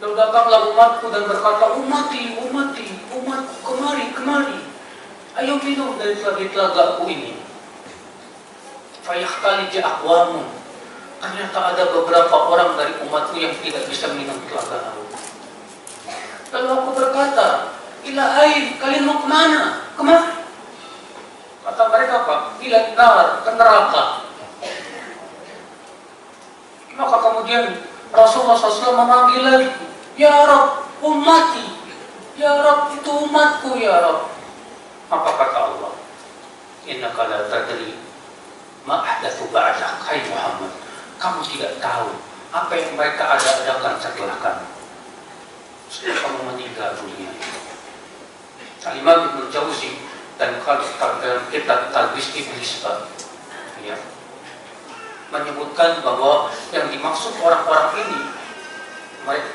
Lalu datanglah umatku dan berkata, umati, umatku, kemari. Ayo minum dari telaga-telagaku ini. Fayahtalija aqwamun. Ternyata ada beberapa orang dari umatku yang tidak bisa minum telaga haud. Lalu aku berkata, ila ain, kalian mau kemana? Kemari. Kata mereka apa? Ila nar, ke neraka. Maka kemudian Rasulullah SAW memanggil lagi, ya Rabb, ummati, ya Rabb, itu umatku, ya Rabb. Apa kata Allah? Innaka la tadri ma ahdatsu ba'dak, hai Muhammad. Kamu tidak tahu apa yang mereka adakan setelah kamu. Setelah kamu meninggal dunia. Al-Imam Ibnu Jauzi dan kitab Talbis Iblis, ya, menyebutkan bahwa yang dimaksud orang-orang ini,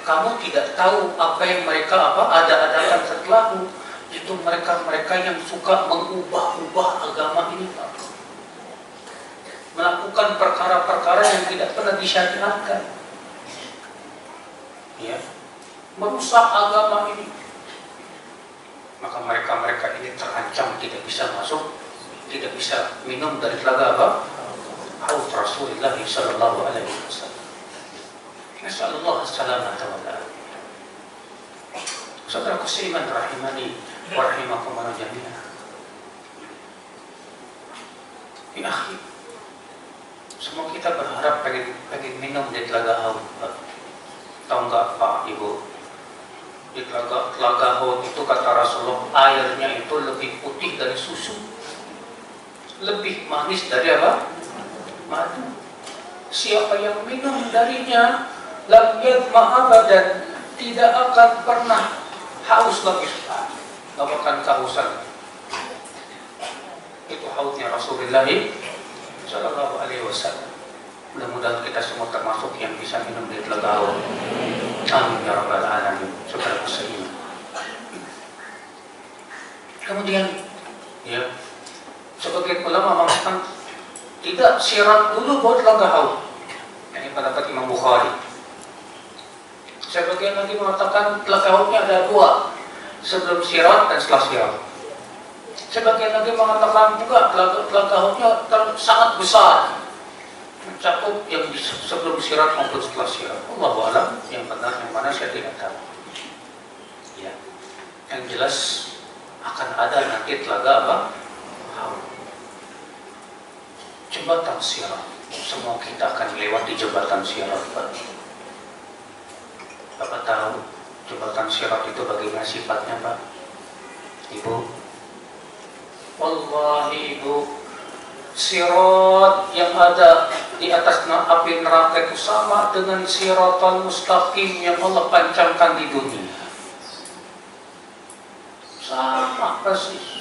kamu tidak tahu apa yang mereka ada-adakan setelahmu. Itu mereka yang suka mengubah-ubah agama ini, Pak. Melakukan perkara-perkara yang tidak pernah disyariatkan, ya, merusak agama ini. Maka mereka ini terancam tidak bisa masuk, tidak bisa minum dari telaga apa? Haud Rasulullah sallallahu alaihi wasallam. Nasallallahu assalamata wa alaihi. Saudara kusiman rahimani wa rahimakumullah jami'an. Ya, semua kita berharap pengen minum di Telaga Haut. Tahu nggak Pak Ibu? Di Telaga Haut itu kata Rasulullah, airnya itu lebih putih dari susu, lebih manis dari apa? Madu. Siapa yang minum darinya, lam yadma abadan, tidak akan pernah haus lagi, nggak akan kehausan. Itu hautnya Rasulullah Sallallahu Alaihi Wasallam. Mudah-mudahan kita semua termasuk yang bisa minum dari Telaga Haut. Amin ya rabbal alamin. Saudara seiman. Kemudian, ya, sebagian ulama mengatakan tidak, sirat dulu buat Telaga Haut. Ini pendapat Imam Bukhari. Sebagian lagi mengatakan Telaga Hautnya ada dua, sebelum sirat dan setelah sirat. Sebagian lagi mengatakan juga Telaga Hautnya sangat besar, mencakup yang sebelum sirat maupun setelah sirat. Allahu a'lam, yang benar yang mana saya tidak tahu. Ya, yang jelas akan ada nanti Telaga apa? Haut. Jembatan sirat. Semua kita akan lewati jembatan sirat. Bapak tahu jembatan sirat itu bagaimana sifatnya, Pak? Ibu? Wallahi Ibu, sirat yang ada di atas api neraka itu sama dengan siratal mustaqim yang Allah pancangkan di dunia. Sama persis.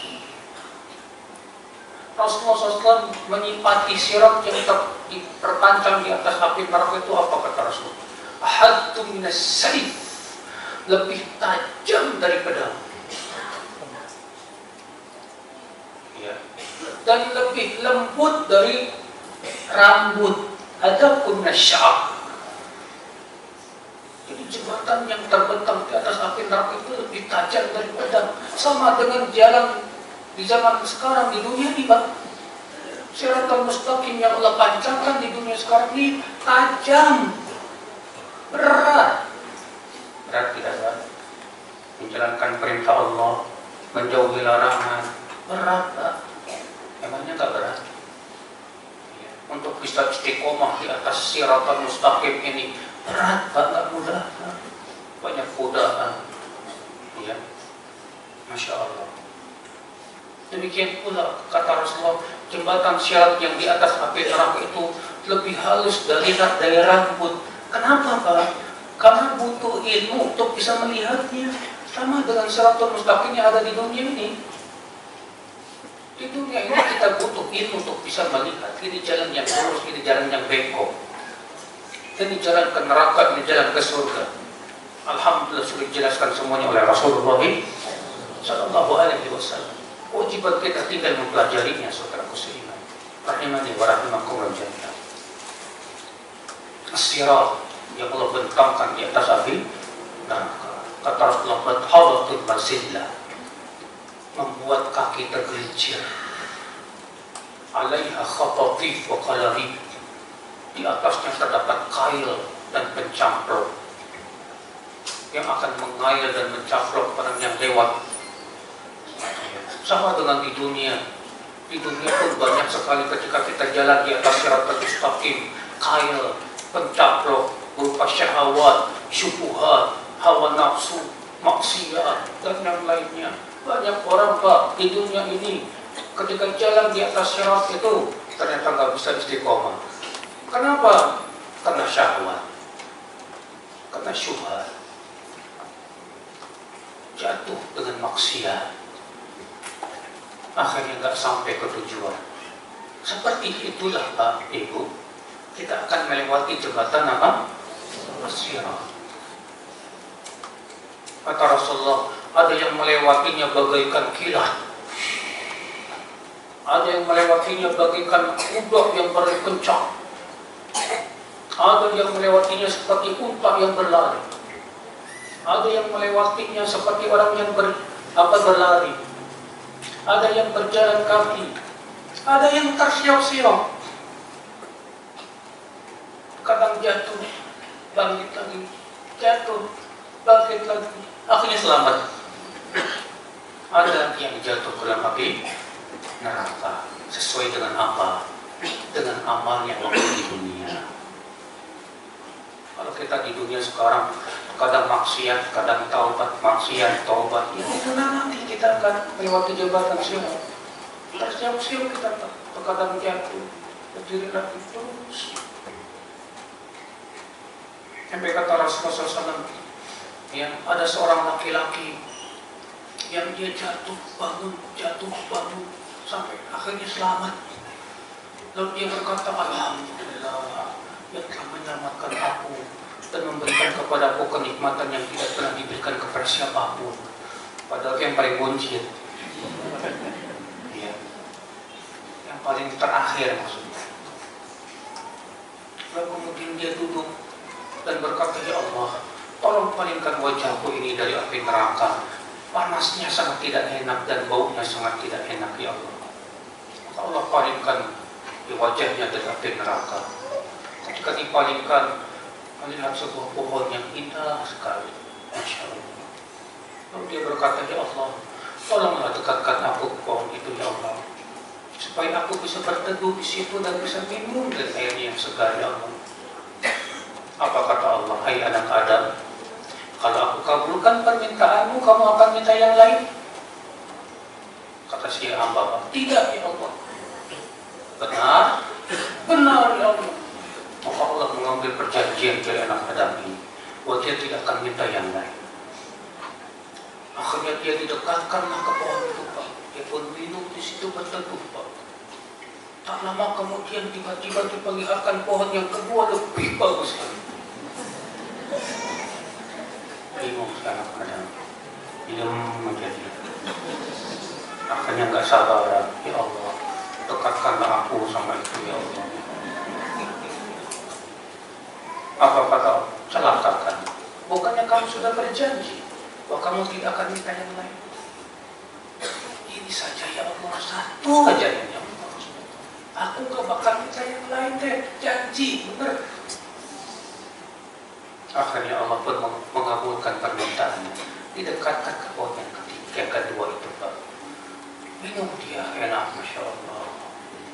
Rasulullah SAW menyipati sirat yang terpancang di atas api neraka itu apa kata Rasul? Ahadtu minas sayf, lebih tajam dari pedang. Ya. Dan lebih lembut dari rambut. Adapun nasya'ab, jadi jembatan yang terbentang di atas api neraka itu lebih tajam dari pedang. Sama dengan jalan di zaman sekarang di dunia ini, Pak. Siratal mustaqim yang Allah pancangkan di dunia sekarang ini tajam, berat tidak, Pak? Menjalankan perintah Allah, menjauhi larangan, berat, Pak. Emangnya tak berat? Ya. Untuk bisa istiqomah di atas siratal mustaqim ini berat, Pak, nggak mudah, Pak. Banyak godaan. Ya, Masya Allah. Demikian pula kata Rasulullah, jembatan sirat yang di atas api neraka itu lebih halus dari rambut. Kenapa, Pak? Karena butuh ilmu untuk bisa melihatnya. Sama dengan siratal mustaqim yang ada di dunia ini. Di dunia ini kita butuh ilmu untuk bisa melihat ini jalan yang lurus, ini jalan yang bengkok, ini jalan ke neraka, ini jalan ke surga. Alhamdulillah sudah dijelaskan semuanya oleh Rasulullah Sallallahu Alaihi Wasallam. Kewajiban kita tinggal mempelajarinya, saudaraku seiman. Rahimani wa rahimakumullah jami'an. As-sirat yang Allah bentangkan di atas api neraka. Kata Rasulullah, "Badhabatul mazillah", membuat kaki tergelincir. Alaiha khatatif wa qalarib, di atasnya terdapat kail dan pencamplok yang akan mengail dan mencaplok orang yang lewat. Sama dengan di dunia. Di dunia pun banyak sekali ketika kita jalan di atas siratal mustaqim, kail, pencaplok berupa syahwat, syubhat, hawa nafsu, maksiat dan yang lainnya. Banyak orang, Pak, di dunia ini ketika jalan di atas sirat itu ternyata nggak bisa istiqomah. Kenapa? Karena syahwat, karena syubhat, jatuh dengan maksiat, akhirnya nggak sampai ke tujuan. Seperti itulah, Pak, Ibu, kita akan melewati jembatan apa? Sirat. Kata Rasulullah, ada yang melewatinya bagaikan kilat, ada yang melewatinya bagaikan kuda yang berkencang, ada yang melewatinya seperti unta yang berlari, ada yang melewatinya seperti orang yang berlari, ada yang berjalan kaki, ada yang tersiok-siok, kadang jatuh, bangkit lagi, jatuh, bangkit lagi, akhirnya selamat. Ada yang jatuh ke dalam api neraka. Sesuai dengan apa? Dengan amalnya waktu di dunia. Kalau kita di dunia sekarang kadang maksiat, kadang taubat, maksiat, taubat, ya itu nanti kita akan melewati jabatan siapa. Tersiap-siap kita terkadang jatuh, berdiri lagi terus. Sampai kata Rasulullah SAW, ya, ada seorang laki-laki yang dia jatuh bangun, sampai akhirnya selamat. Lalu dia berkata, Alhamdulillah, yang telah menyelamatkan aku dan memberikan kepadaku kenikmatan yang tidak pernah diberikan kepada siapapun. Padahal yang paling buncit, ya, yang paling terakhir maksudnya. Lalu kemudian dia duduk dan berkata, ya Allah, tolong palingkan wajahku ini dari api neraka. Panasnya sangat tidak enak dan baunya sangat tidak enak, ya Allah. Maka Allah palingkan wajahnya dari api neraka. Ketika dipalingkan, melihat sebuah pohon yang indah sekali, Masya Allah. Lalu dia berkata, ya Allah, tolonglah dekatkan aku ke pohon itu, ya Allah, supaya aku bisa berteduh di situ dan bisa minum dari airnya yang segar, ya Allah. Apa kata Allah? Hai anak Adam, kalau aku kabulkan permintaanmu, kamu akan minta yang lain? Kata si hamba, tidak, ya Allah. Benar, ya Allah. Maka Allah mengambil perjanjian dari anak Adam ini, bahwa dia tidak akan minta yang lain. Akhirnya dia didekatkanlah ke pohon itu, Pak. Dia pun minum di situ berteduh, Pak. Tak lama kemudian tiba-tiba diperlihatkan pohon yang kedua lebih bagus lagi. Bingung sekarang Adam, minum menjadi. Akhirnya nggak sabar, ya Allah, dekatkanlah aku sama itu, ya Allah. Apa kata? Celakakan. Bukannya kamu sudah berjanji bahwa kamu tidak akan minta yang lain? Ini saja, ya Allah, satu aja yang Allah. Aku gak bakal minta yang lain deh, janji, bener. Akhirnya Allah pun mengabulkan permintaannya. Didekatkan ke pohon yang kedua itu, Pak. Minum dia, enak, Masya Allah.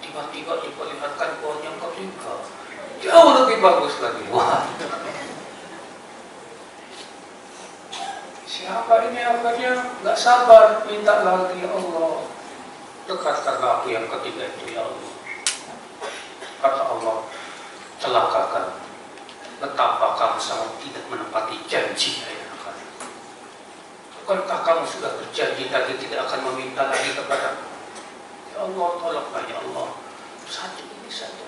Tiba-tiba diperlihatkan pohon yang ketiga, jauh lebih bagus lagi. Wah, siapa ini akhirnya gak sabar, minta lagi, ya Allah, dekatkanlah aku yang ketiga itu, ya Allah. Kata Allah, celakakan. Betapa kamu sangat tidak menepati janji, ya anak. Bukankah kamu sudah berjanji tadi tidak akan meminta lagi kepada ya Allah, tolonglah ya Allah, satu ini saja.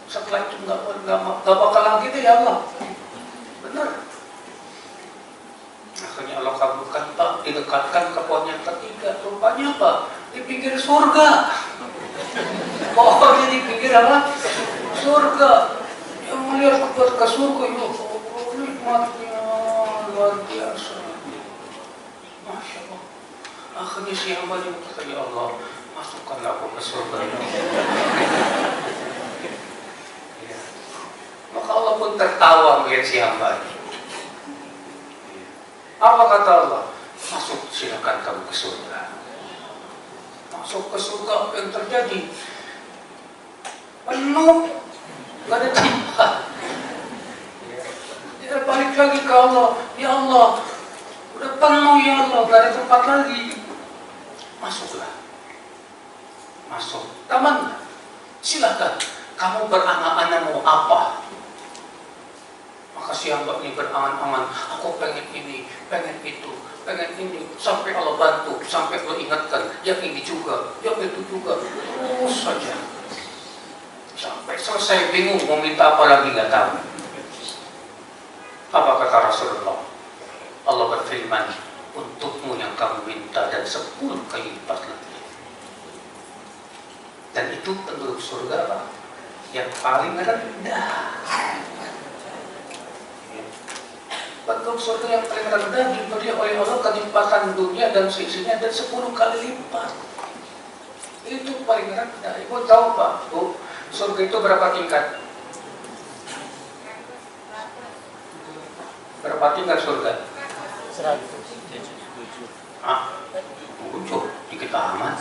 Setelah itu nggak bakal lagi deh, ya Allah. Benar. Akhirnya Allah kabulkan, Pak. Didekatkan ke pohon yang ketiga. Rupanya apa? Di pinggir surga. Pohonnya di pinggir apa? Surga. Yang melihat ke surga, ya Allah, nikmatnya luar biasa. Masya Allah. Akhirnya si hamba juga kata, ya Allah, masukkanlah aku ke surga, ya Allah. Ya. Maka Allah pun tertawa melihat si hamba ini. Apa kata Allah? Masuk, silakan kamu ke surga. Masuk ke surga, apa yang terjadi? Penuh, gak ada tempat. Dia balik lagi ke Allah, ya Allah, udah penuh, ya Allah, gak ada tempat lagi. Masuklah, masuk, taman, silakan. Kamu berangan-angan mau apa? Maka si hamba ini berangan-angan, aku pengen ini, pengen itu, pengen ini, sampai Allah bantu, sampai Allah ingatkan, yang ini juga, yang itu juga, terus saja. Sampai selesai bingung mau minta apa lagi nggak tahu. Apa kata Rasulullah? Allah berfirman, untukmu yang kamu minta dan 10 kali lipat lagi. Dan itu penduduk surga apa? Yang paling rendah. Penduduk surga yang paling rendah diberi oleh Allah kenikmatan dunia dan seisinya dan 10 kali lipat. Itu paling rendah. Ibu tahu Pak, Bu? Surga itu berapa tingkat? Berapa tingkat surga? 107. Ah, 7, dikit amat.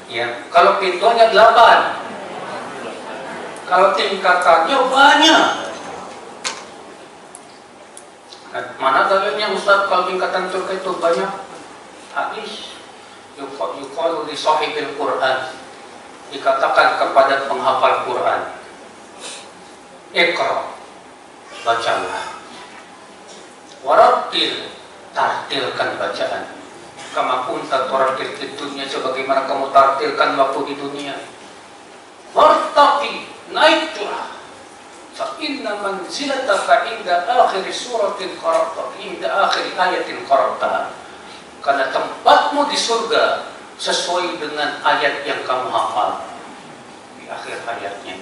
Ya, kalau pintunya 8, kalau tingkatannya banyak. Mana dalilnya Ustaz kalau tingkatan surga itu banyak? Hadis yuqalu li sahibil Quran, dikatakan kepada penghafal Quran, Iqra, bacalah, warattil, tartilkan bacaan, kama kunta turattil di dunia, sebagaimana kamu tartilkan waktu di dunia. Wartaqi, naiklah, fa inna manzilataka inda akhir suratin qara'ta, inda akhir ayatin qara'ta, karena tempatmu di surga sesuai dengan ayat yang kamu hafal di akhir ayatnya.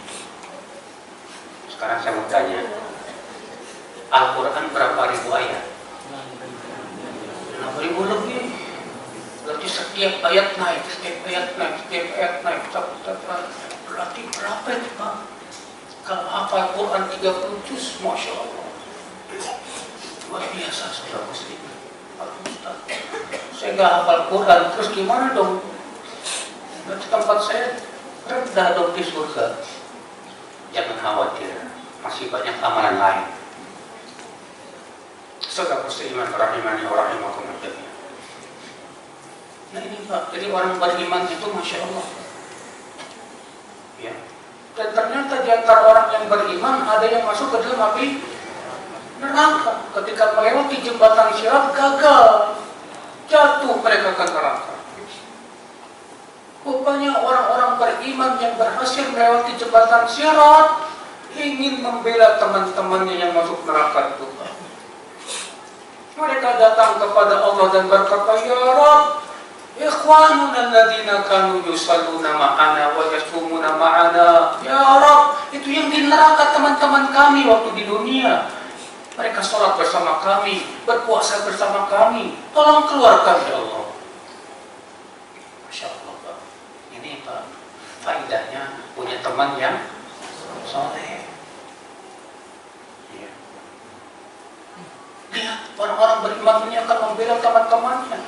Sekarang saya mau tanya, Al-Quran berapa ribu ayat? 6.000 lebih. Berarti setiap ayat naik, setiap ayat naik, setiap ayat naik. Berarti berapa itu Pak? Kalau hafal Quran 30 juz, Masya Allah, luar biasa saudara muslim. Saya nggak hafal Quran, terus gimana dong? Berarti tempat saya rendah dong di surga. Jangan khawatir, masih banyak amalan lain. Saudara musliman rahimani wa rahimakumullah. Nah ini Pak, jadi orang beriman itu Masya Allah. Ya. Dan ternyata di antara orang yang beriman ada yang masuk ke dalam api neraka. Ketika melewati jembatan Sirat gagal, jatuh mereka ke neraka. Rupanya orang-orang beriman yang berhasil melewati jembatan Sirat ingin membela teman-temannya yang masuk neraka itu. Mereka datang kepada Allah dan berkata, Ya Rabb, ikhwanuna alladzina kanu yusalluna ma'ana wa yasumuna ma'ana. Ya Rabb, itu yang di neraka teman-teman kami waktu di dunia. Mereka sholat bersama kami, berpuasa bersama kami. Tolong keluarkan ya Allah. Masya Allah Pak. Ini Pak, faedahnya punya teman yang soleh. Lihat, orang-orang beriman ini akan membela teman-temannya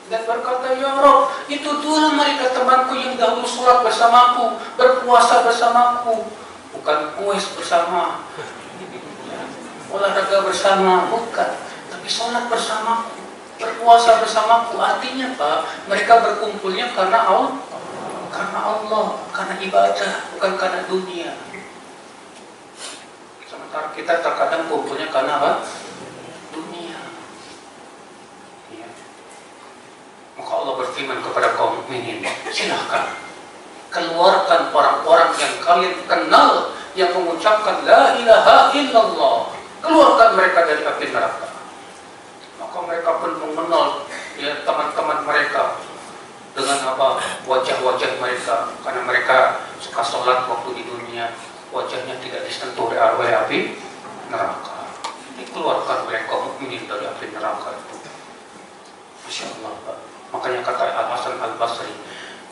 dan berkata, Ya Rabb, itu dulu mereka temanku yang dahulu sholat bersamaku, berpuasa bersamaku, bukan kuis bersama, olahraga bersama, bukan, tapi sholat bersamaku, berpuasa bersamaku. Artinya Pak, mereka berkumpulnya karena Allah, karena ibadah, bukan karena dunia. Sementara kita terkadang kumpulnya karena apa? Dunia. Ya. Maka Allah berfirman kepada kaum mukminin, silahkan keluarkan orang-orang yang kalian kenal yang mengucapkan la ilaha illallah, keluarkan mereka dari api neraka. Maka mereka pun mengenal ya teman-teman mereka dengan apa, wajah-wajah mereka, karena mereka suka sholat waktu di dunia, wajahnya tidak disentuh oleh api neraka. Dikeluarkan oleh kaum mukminin dari api neraka itu. Masya Allah Pak. Makanya kata Al-Hasan Al-Basri,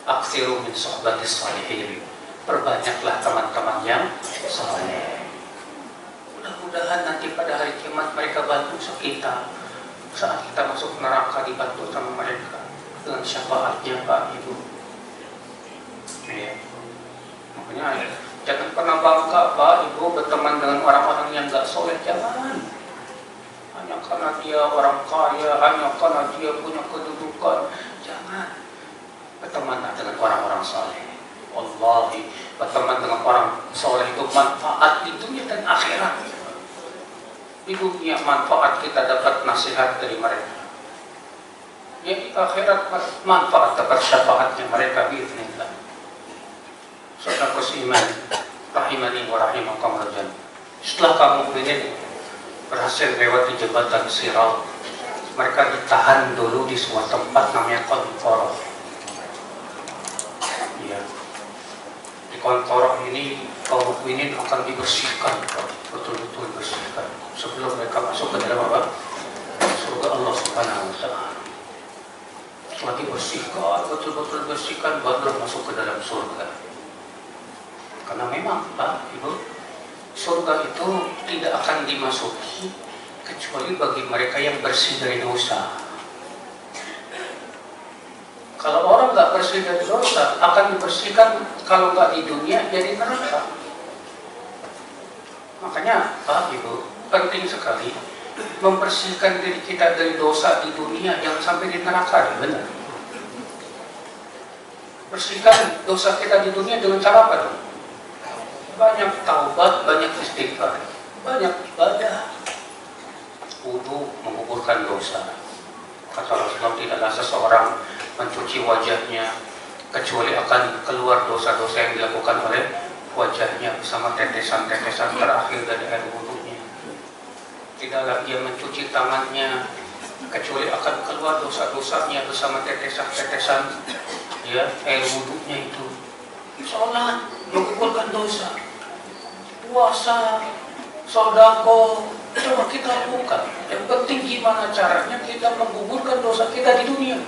aksiru min sohbatis salihin, perbanyaklah teman-teman yang saleh. Mudah-mudahan nanti pada hari kiamat mereka bantu kita. Saat kita masuk neraka dibantu sama mereka dengan syafaatnya Pak Ibu. Ya. Makanya jangan pernah bangga Pak Ibu berteman dengan orang-orang yang gak soleh, jangan. Hanya karena dia orang kaya, hanya karena dia punya kedudukan, jangan. Berteman dengan orang-orang soleh. Wallahi, berteman dengan orang soleh itu manfaat di dunia dan akhirat. Di dunia manfaat kita dapat nasihat dari mereka. Ya di akhirat manfaat dapat syafaatnya mereka biiznillah. Saudara seiman, rahimani wa rahimakumullah. Setelah kaum mukminin berhasil lewati jembatan Sirat, mereka ditahan dulu di sebuah tempat namanya Qantoroh. Ya. Di Qantoroh ini kaum mukminin akan dibersihkan, betul-betul dibersihkan sebelum mereka masuk ke dalam apa? Surga Allah Subhanahu wa taala. Setelah dibersihkan, betul-betul dibersihkan, baru masuk ke dalam surga. Karena memang Pak Ibu, surga itu tidak akan dimasuki kecuali bagi mereka yang bersih dari dosa. Kalau orang nggak bersih dari dosa, akan dibersihkan kalau nggak di dunia, jadi neraka. Makanya, Pak Ibu, penting sekali membersihkan diri kita dari dosa di dunia, jangan sampai di neraka, benar. Bersihkan dosa kita di dunia dengan cara apa dong? Banyak taubat, banyak istighfar, banyak ibadah. Wudu menguburkan dosa. Kata Rasulullah, tidaklah seseorang mencuci wajahnya kecuali akan keluar dosa-dosa yang dilakukan oleh wajahnya bersama tetesan-tetesan terakhir dari air wudunya. Tidaklah dia mencuci tangannya kecuali akan keluar dosa-dosanya bersama tetesan-tetesan air wudunya itu. Sholat menguburkan dosa, puasa, sodako, coba kita lakukan. Yang penting gimana caranya kita menggugurkan dosa kita di dunia.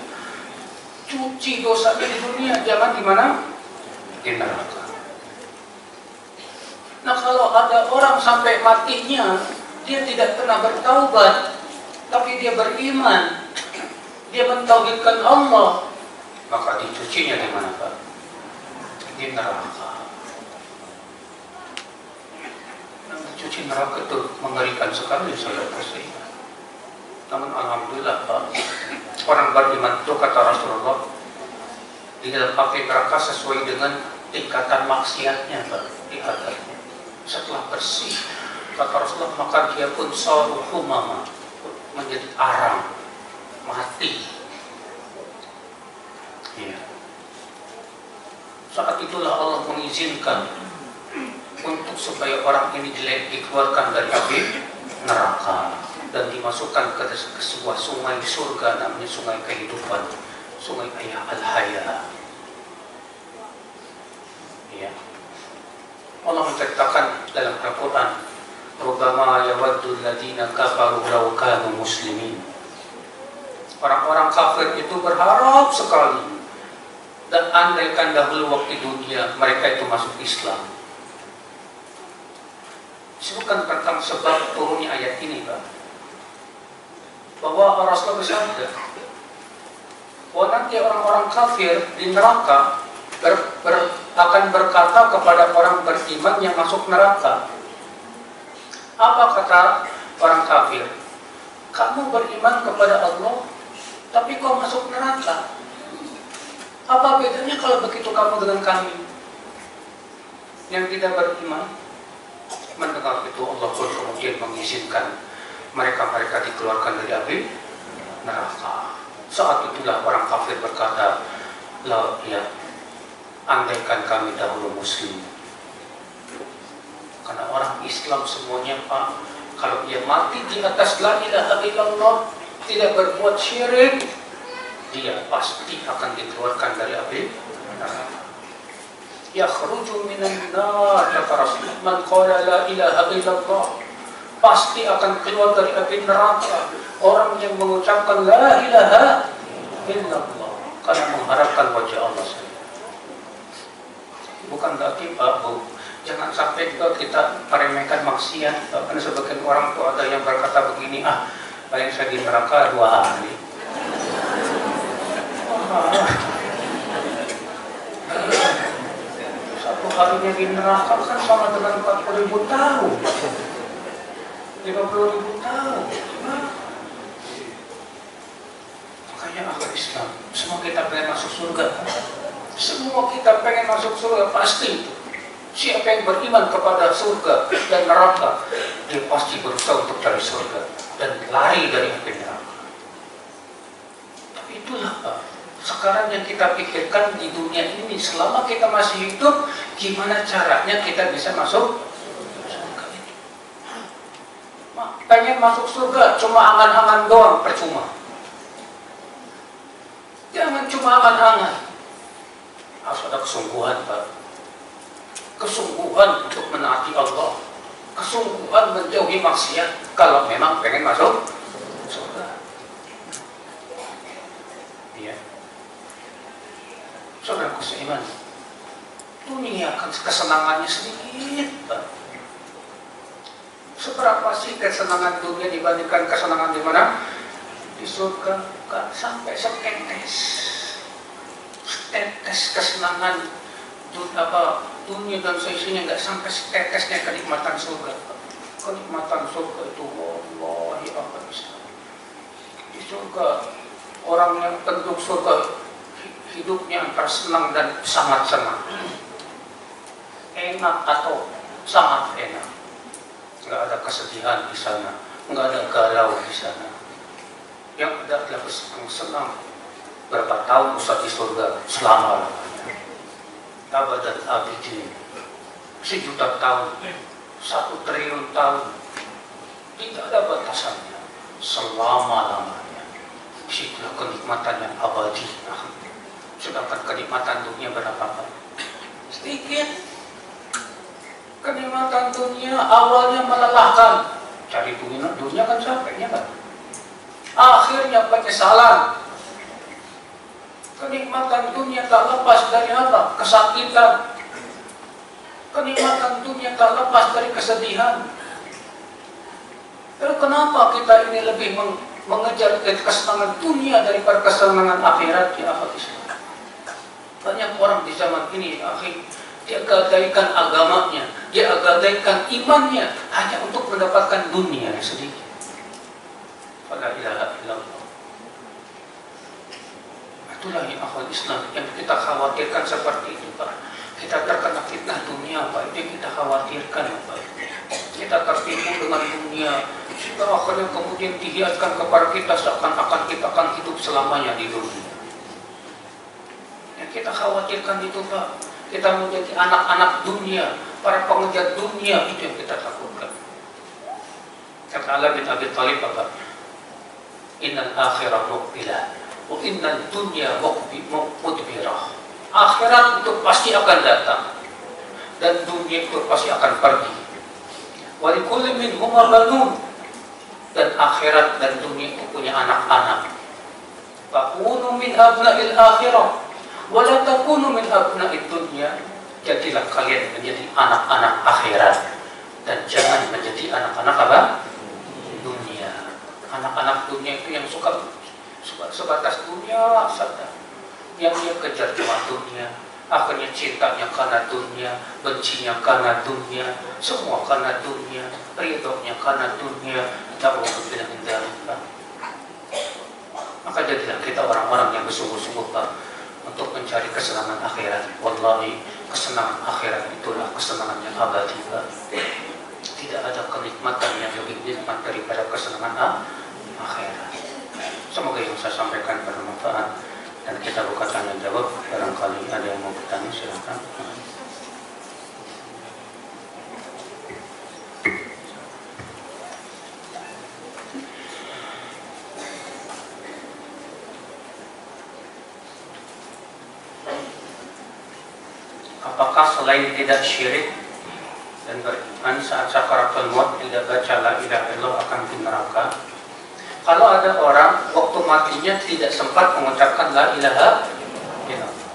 Cuci dosanya di dunia, jangan di mana? Di neraka. Nah, kalau ada orang sampai matinya dia tidak pernah bertaubat, tapi dia beriman, dia mentauhidkan Allah, maka dicucinya di mana, Pak? Di neraka. Cuci neraka itu mengerikan sekali, saudara sekalian. Namun alhamdulillah, Pak, orang beriman itu kata Rasulullah di dalam api neraka sesuai dengan tingkatan maksiatnya, Pak, di atasnya. Setelah bersih, kata Rasulullah, maka dia pun saruhumama, menjadi arang, mati. Ya. Saat itulah Allah mengizinkan untuk supaya orang ini dikeluarkan dari api neraka dan dimasukkan ke sebuah sungai surga, namanya sungai kehidupan, sungai Al-Haya. Ya. Allah menceritakan dalam Al-Quran, "Rubbama yawaddu alladziina kafaru law kanu muslimin." Orang-orang kafir itu berharap sekali, dan andaikan dahulu waktu dunia mereka itu masuk Islam. Disebutkan tentang sebab turunnya ayat ini, Pak, bahwa Rasulullah bersabda bahwa nanti orang-orang kafir di neraka akan berkata kepada orang beriman yang masuk neraka. Apa kata orang kafir? Kamu beriman kepada Allah, tapi kau masuk neraka. Apa bedanya kalau begitu kamu dengan kami yang tidak beriman? Mendengar itu Allah pun kemudian mengizinkan mereka dikeluarkan dari api neraka. Saat itulah orang kafir berkata, "La ya, andaikan kami dahulu muslim." Karena orang Islam semuanya, Pak, kalau dia mati di atas la ilaha illallah, tidak berbuat syirik, dia pasti akan dikeluarkan dari api neraka. Yakhruju minan nar, kata Rasulullah, man qala la ilaha illallah, pasti akan keluar dari api neraka orang yang mengucapkan la ilaha illallah karena mengharapkan wajah Allah saja. Bukan berarti, Pak, Bu, jangan sampai juga kita meremehkan maksiat. Karena sebagian orang tuh ada yang berkata begini, paling saya di neraka 2 hari. Satu harinya di neraka kan sama dengan 40.000 tahun, 50.000 tahun. Makanya akhir Islam, semua kita pengen masuk surga. Semua kita pengen masuk surga, pasti. Siapa yang beriman kepada surga dan neraka, dia pasti berusaha untuk cari surga dan lari dari api neraka. Tapi itulah, Pak, sekarang yang kita pikirkan di dunia ini, selama kita masih hidup, gimana caranya kita bisa masuk surga itu. Pengen masuk surga cuma angan-angan doang, percuma. Jangan cuma angan-angan, harus ada kesungguhan, Pak. Kesungguhan untuk menaati Allah, kesungguhan menjauhi maksiat kalau memang pengen masuk surga. Ya, saudaraku seiman, dunia akan kesenangannya sedikit, Pak. Seberapa sih kesenangan dunia dibandingkan kesenangan di mana? Di surga, bukan sampai setetes. tetes kesenangan dunia dan seisinya, nggak sampai tetesnya kenikmatan surga. Kenikmatan surga itu wallahi apa bisa. Di surga orang yang penduduk surga hidupnya antara senang dan sangat senang, enak atau sangat enak. Nggak ada kesedihan di sana, nggak ada galau di sana. Yang ada adalah senang. Berapa tahun Ustaz di surga? Selama-lamanya. Abadan abidin. 1 juta tahun, 1 triliun tahun. Tidak ada batasannya. Selama-lamanya. Situlah kenikmatan yang abadi. Sedangkan kenikmatan dunia berapa? Sedikit. Kenikmatan dunia awalnya melelahkan. Cari dunia kan capeknya kan. Akhirnya penyesalan. Kenikmatan dunia tak lepas dari apa? Kesakitan. Kenikmatan dunia tak lepas dari kesedihan. Lalu kenapa kita ini lebih mengejar kesenangan dunia daripada kesenangan akhirat? Ya Islam. Banyak orang di zaman ini, dia gadaikan agamanya, dia gadaikan imannya hanya untuk mendapatkan dunia yang sedikit. La ilaha illallah. Itulah yang akhwat Islam yang kita khawatirkan seperti itu, Pak. Kita terkena fitnah dunia, Pak. Itu kita khawatirkan, Pak. Kita tertipu dengan dunia, sehingga akhirnya kemudian dihiaskan kepada kita seakan-akan kita akan hidup selamanya di dunia. Yang kita khawatirkan itu, Pak. Kita menjadi anak-anak dunia, para pengejar dunia, itu yang kita takutkan. Kata Ali bin Abi Thalib, Pak, innal akhirah muqbilah wa innal dunya mudbirah. Akhirat itu pasti akan datang dan dunia itu pasti akan pergi. Wa likulli minhuma banun, dan akhirat dan dunia itu punya anak-anak. Fakunu min abna'il akhirah wa la takunu min abna'id dunya. Jadilah kalian menjadi anak-anak akhirat dan jangan menjadi anak-anak apa? Dunia. Anak-anak dunia itu yang suka sebatas dunia saja, yang dia kejar cuma dunia, akhirnya cintanya karena dunia, bencinya karena dunia, semua karena dunia, ridhonya karena dunia. Na'udzubillah min dzalik. Maka jadilah kita orang-orang yang bersungguh-sungguh, Pak, untuk mencari kesenangan akhirat. Wallahi, kesenangan akhirat itulah kesenangan yang abadi, Pak. Tidak ada kenikmatan yang lebih nikmat daripada kesenangan akhirat. Semoga yang saya sampaikan bermanfaat dan kita buka tanya jawab. Barangkali ada yang mau bertanya, silakan. Apakah selain tidak syirik dan beriman saat sakaratul maut tidak baca la ilaha illallah akan di neraka? Kalau ada orang waktu matinya tidak sempat mengucapkan la ilaha illallah,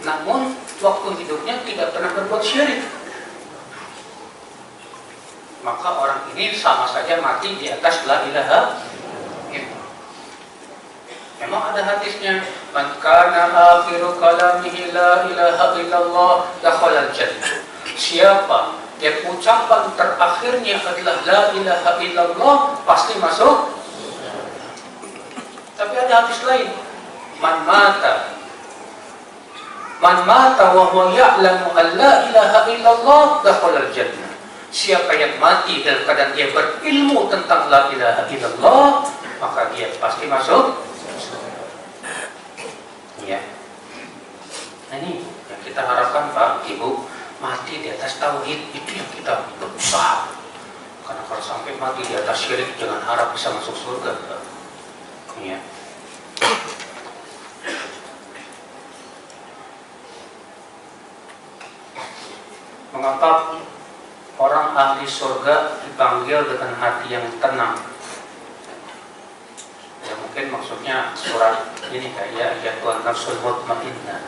namun waktu hidupnya tidak pernah berbuat syirik, maka orang ini sama saja mati di atas la ilaha illallah. Memang ada hadisnya, man kana akhiru kalamihi la ilaha illallah dakhala al-jannah. Siapa yang ucapan terakhirnya adalah la ilaha illallah pasti masuk. Tapi ada hadis lain, man mata wa huwa ya'lamu an la ilaha illallah dakhala al-jannah. Siapa yang mati dalam keadaan dia berilmu tentang la ilaha illallah, maka dia pasti masuk. Ya. Nah ini yang kita harapkan, Pak, Ibu, mati di atas tauhid, itu yang kita berusaha. Karena kalau sampai mati di atas syirik, jangan harap bisa masuk surga, Pak. Ya. Mengapa orang ahli surga dipanggil dengan hati yang tenang? Ya mungkin maksudnya surat ini kayak ya Tuhan nafsul mutmainnah.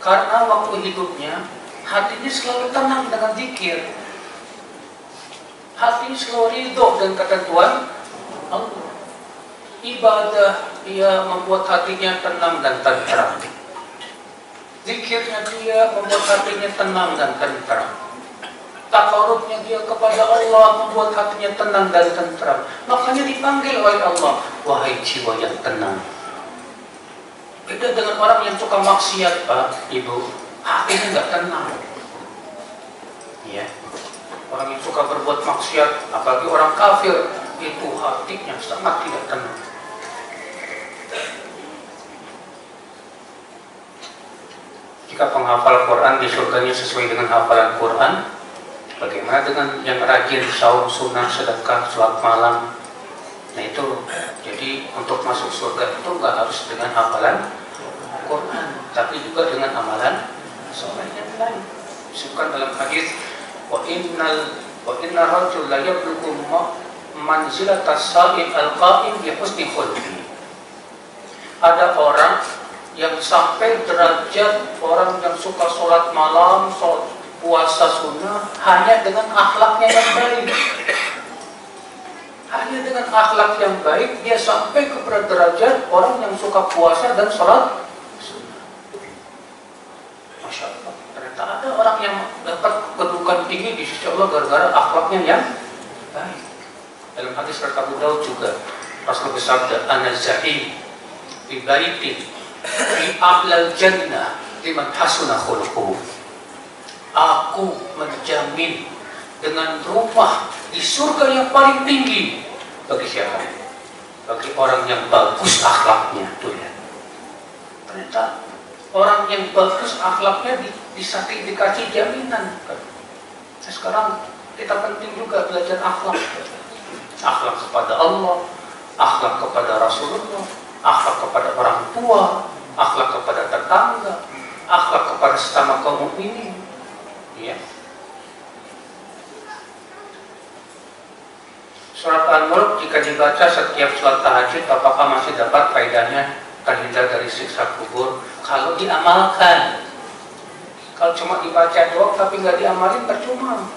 Karena waktu hidupnya hatinya selalu tenang dengan zikir, hatinya selalu ridho dengan ketentuan Allah. Ibadah ia membuat hatinya tenang dan tentram. Zikirnya dia membuat hatinya tenang dan tentram. Takarubnya dia kepada Allah membuat hatinya tenang dan tentram. Makanya dipanggil oleh Allah, wahai jiwa yang tenang. Beda dengan orang yang suka maksiat, Pak, Ibu, hatinya nggak tenang. Ya, orang yang suka berbuat maksiat, apalagi orang kafir, itu hatinya sangat tidak tenang. Jika penghafal Quran di surganya sesuai dengan hafalan Quran, bagaimana dengan yang rajin saum, sunnah, sedekah, sholat malam? Nah itu, jadi untuk masuk surga itu nggak harus dengan hafalan Quran, tapi juga dengan amalan soleh yang lain. Disebutkan dalam hadis, wa inna rajul la yablughu manzilatas sa'im al-qa'im bi husni khuluqi. Ada orang yang sampai derajat orang yang suka sholat malam, sholat puasa sunnah hanya dengan akhlaknya yang baik. Hanya dengan akhlak yang baik dia sampai kepada derajat orang yang suka puasa dan sholat sunnah. Masya Allah, ternyata ada orang yang dapat kedudukan tinggi di sisi Allah gara-gara akhlaknya yang baik. Dalam hadis riwayat Abu Daud juga Rasul bersabda, ana za'im bi baitin fi a'lal jannah liman hasuna khuluquhu. Aku menjamin dengan rumah di surga yang paling tinggi bagi siapa? Bagi orang yang bagus akhlaknya. Tuh ya. Ternyata orang yang bagus akhlaknya dikasih jaminan. Nah, sekarang kita penting juga belajar akhlak. Akhlak kepada Allah, akhlak kepada Rasulullah, akhlak kepada orang tua, akhlak kepada tetangga, akhlak kepada sesama kaum mukminin. Ya. Surat Al-Mulk jika dibaca setiap sholat tahajud, apakah masih dapat faedahnya terhindar dari siksa kubur? Kalau diamalkan. Kalau cuma dibaca doang tapi nggak diamalin, percuma.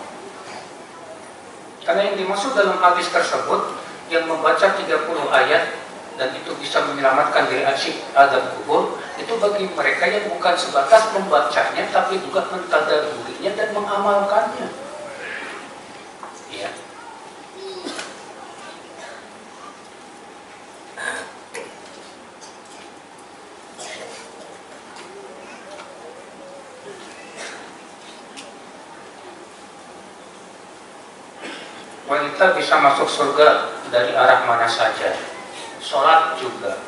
Karena yang dimaksud dalam hadis tersebut, yang membaca 30 ayat dan itu bisa menyelamatkan dari azab kubur, itu bagi mereka yang bukan sebatas membacanya tapi juga mentadaburinya dan mengamalkannya. Ya. Wanita bisa masuk surga dari arah mana saja. Sholat juga.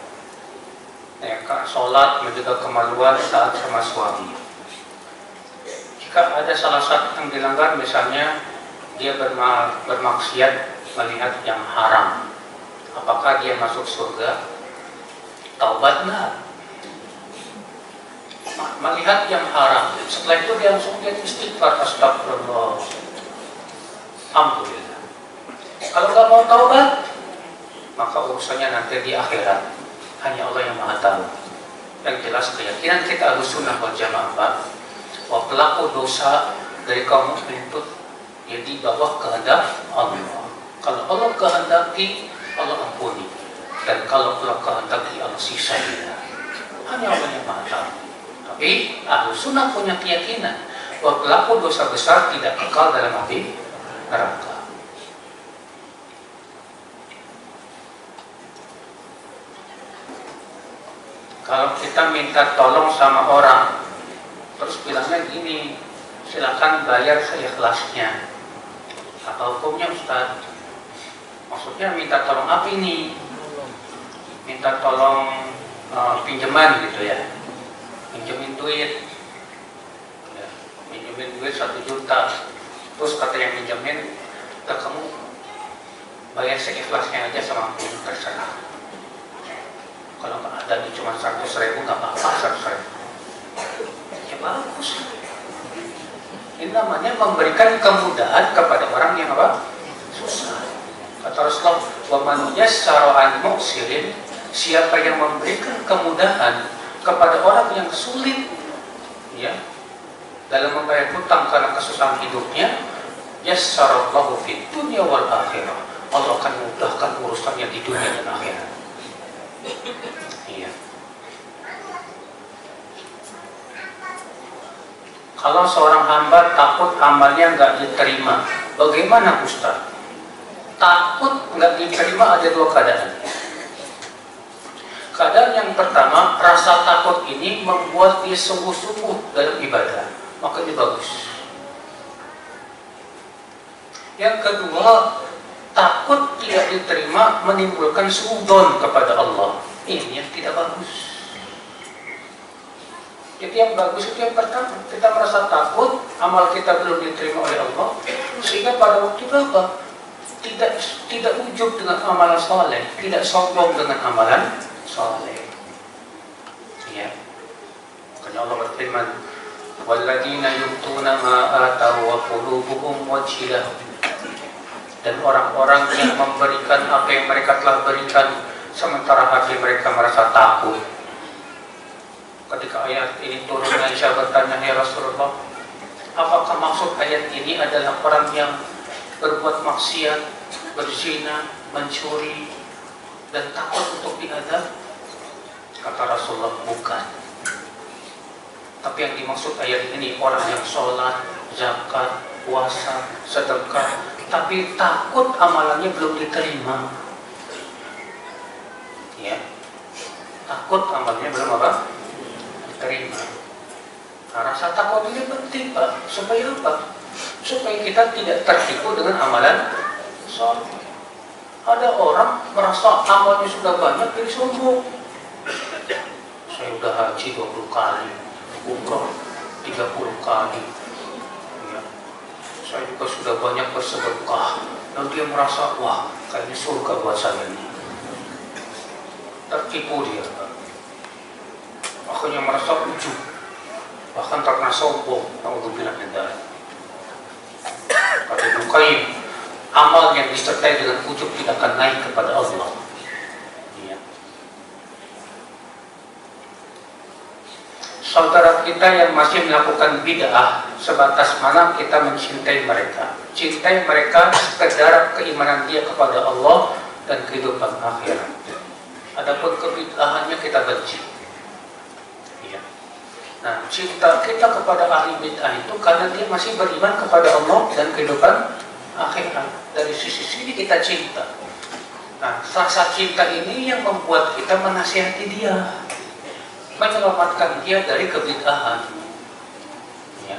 Ya, sholat menjaga kemaluan saat sama suami. Jika ada salah satu yang dilanggar, misalnya dia bermaksiat melihat yang haram, apakah dia masuk surga? Taubat enggak? Melihat yang haram, setelah itu dia langsung istighfar, astagfirullah, alhamdulillah. Kalau nggak mau taubat, maka urusannya nanti di akhirat. Hanya Allah yang Maha tahu. Yang jelas keyakinan kita Ahlussunnah wal Jamaah, bahwa pelaku dosa dari kaum mukmin itu ya di bawah kehendak Allah. Kalau Allah kehendaki, Allah ampuni. Dan kalau Allah kehendaki, Allah siksa dia. Hanya Allah yang Maha tahu. Tapi Ahlussunnah punya keyakinan bahwa pelaku dosa besar tidak kekal dalam api neraka. Kalau kita minta tolong sama orang, terus bilangnya gini, silakan bayar seikhlasnya. Apa hukumnya, Ustaz? Maksudnya minta tolong apa ini? Minta tolong pinjaman gitu ya, pinjemin duit, ya, pinjemin duit 1 juta. Terus kata yang pinjemin, kamu bayar seikhlasnya aja sama aku, terserah. Kalau nggak ada cuma 100.000 nggak apa-apa, 100.000. Ya bagus. Ini namanya memberikan kemudahan kepada orang yang apa? Susah. Kata Rasulullah, wa man yassara an mu'sirin, siapa yang memberikan kemudahan kepada orang yang sulit, ya, dalam membayar hutang karena kesusahan hidupnya, yassarallahu fid dunya wal akhirah. Allah akan mudahkan urusannya di dunia dan akhirat. Iya. Kalau seorang hamba takut amalnya nggak diterima, bagaimana Ustaz? Takut nggak diterima ada dua keadaan. Keadaan yang pertama, rasa takut ini membuat dia sungguh-sungguh dalam ibadah, maka ini bagus. Yang kedua, takut tidak diterima menimbulkan suudzon kepada Allah. Ini yang tidak bagus. Jadi yang bagus itu yang pertama, kita merasa takut amal kita belum diterima oleh Allah, sehingga pada waktu itu apa? Tidak ujub dengan amalan soleh, tidak sombong dengan amalan soleh. Ya. Karena Allah berfirman, "Walladzina yu'tuna ma atau wa qulubuhum wajilah." Dan orang-orang yang memberikan apa yang mereka telah berikan, sementara hati mereka merasa takut. Ketika ayat ini turun, Aisyah bertanya, "Ya Rasulullah, apakah maksud ayat ini adalah orang yang berbuat maksiat, berzina, mencuri, dan takut untuk diazab?" Kata Rasulullah, bukan. Tapi yang dimaksud ayat ini orang yang sholat, zakat, puasa, sedekah, tapi takut amalannya belum diterima. Ya, takut amalnya belum apa? Diterima. Nah, rasa takut ini penting, Pak. Supaya apa? Supaya kita tidak tertipu dengan amalan soleh. Ada orang merasa amalnya sudah banyak, jadi sombong. Saya udah haji 20 kali, umrah 30 kali. Ya. Saya juga sudah banyak bersedekah. Dan dia merasa, wah, kayaknya surga buat saya ini. Tertipu dia, Pak. Akhirnya merasa ujub, bahkan terkena sombong. Naudzubillah min dzalik. Kata Ibnu Qayyim, amal yang disertai dengan ujub tidak akan naik kepada Allah. Ya. Saudara kita yang masih melakukan bid'ah, sebatas mana kita mencintai mereka? Cintai mereka sekedar keimanan dia kepada Allah dan kehidupan akhirat. Adapun kebid'ahannya kita benci. Nah, cinta kita kepada ahli bid'ah itu karena dia masih beriman kepada Allah dan kehidupan akhirat. Dari sisi sini kita cinta. Nah, rasa cinta ini yang membuat kita menasihati dia, menyelamatkan dia dari kebid'ahan. Ya.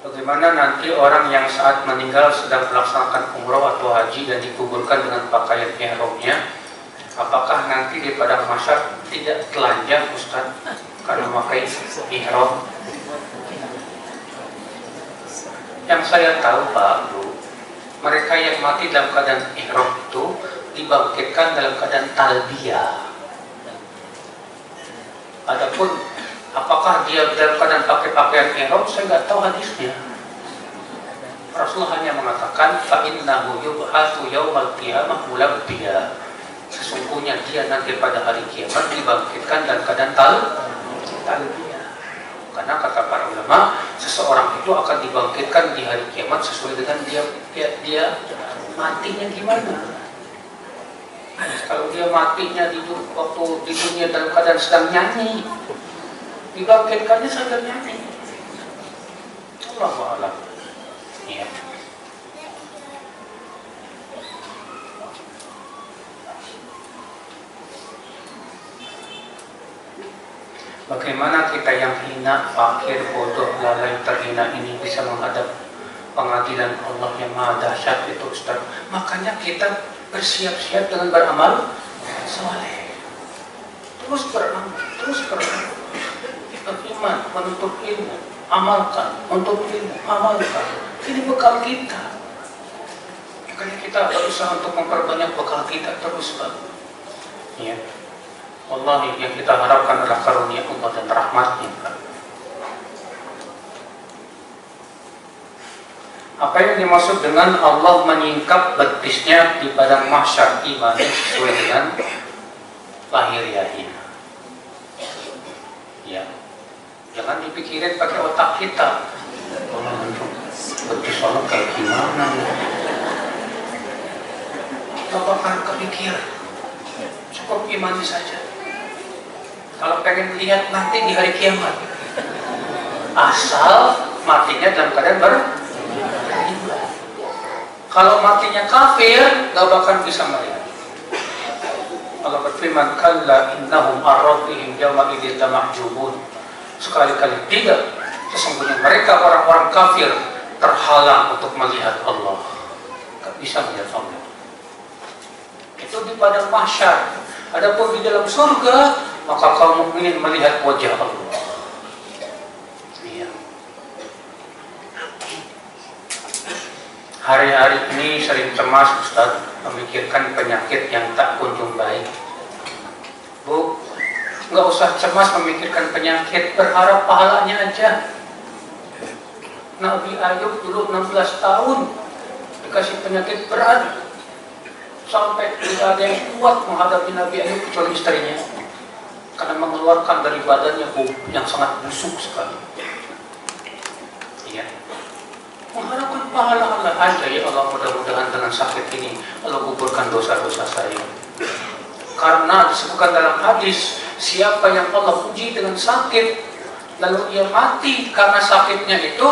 Bagaimana nanti orang yang saat meninggal sedang melaksanakan umroh atau haji dan dikuburkan dengan pakaian ihramnya, apakah nanti di padang mahsyar tidak telanjang Ustaz karena memakai ihram? Yang saya tahu Pak Bu, mereka yang mati dalam keadaan ihram itu dibangkitkan dalam keadaan talbiyah. Adapun apakah dia dalam keadaan pakai pakaian ihram, saya nggak tahu hadisnya. Rasulullah hanya mengatakan, "Fa'innahu yub'atsu yaumal qiyamah mulabbiya." Sesungguhnya dia nanti pada hari kiamat dibangkitkan dalam keadaan talbiyah. Karena kata para ulama, seseorang itu akan dibangkitkan di hari kiamat sesuai dengan dia matinya gimana. Kalau dia matinya waktu di dunia dalam keadaan sedang nyanyi, dibangkitkannya sambil nyanyi. Allahu a'lam. Ya. Bagaimana kita yang hina, fakir, bodoh, lalai, terhina ini bisa menghadap pengadilan Allah yang maha dahsyat itu Ustaz? Makanya kita bersiap-siap dengan beramal soleh. Terus beramal, beriman, menuntut ilmu, amalkan, menuntut ilmu, amalkan. Ini bekal kita. Makanya kita berusaha untuk memperbanyak bekal kita terus, Pak. Ya. Wallahi yang kita harapkan adalah karunia Allah dan rahmatnya, Pak. Apa yang dimaksud dengan Allah menyingkap betisnya di padang mahsyar iman sesuai dengan lahiriahnya? Ya. Jangan dipikirin pakai otak kita. Betis Allah kayak gimana? gak bakal kepikir. Cukup imani saja. Kalau pengen lihat nanti di hari kiamat, asal matinya dalam keadaan beriman. Kalau matinya kafir, gak bakal bisa melihat. Allah berfirman, kalla innahum ar-rabbihim yawma idzin lamahjubun. Sekali-kali tidak, sesungguhnya mereka orang-orang kafir terhalang untuk melihat Allah. Gak bisa melihat Allah. Itu di padang mahsyar. Adapun di dalam surga, maka kaum mukminin melihat wajah Allah. Iya. Hari-hari ini sering cemas Ustaz, memikirkan penyakit yang tak kunjung baik. Bu, nggak usah cemas memikirkan penyakit, berharap pahalanya aja. Nabi Ayub dulu 16 tahun dikasih penyakit berat, sampai tidak ada yang kuat menghadapi Nabi Ayub kecuali istrinya, karena mengeluarkan dari badannya bau yang sangat busuk sekali. Iya. Mengharapkan pahala Allah aja, ya Allah, mudah-mudahan dengan sakit ini Allah kuburkan dosa-dosa saya. Karena disebutkan dalam hadis, siapa yang Allah uji dengan sakit lalu ia mati karena sakitnya itu,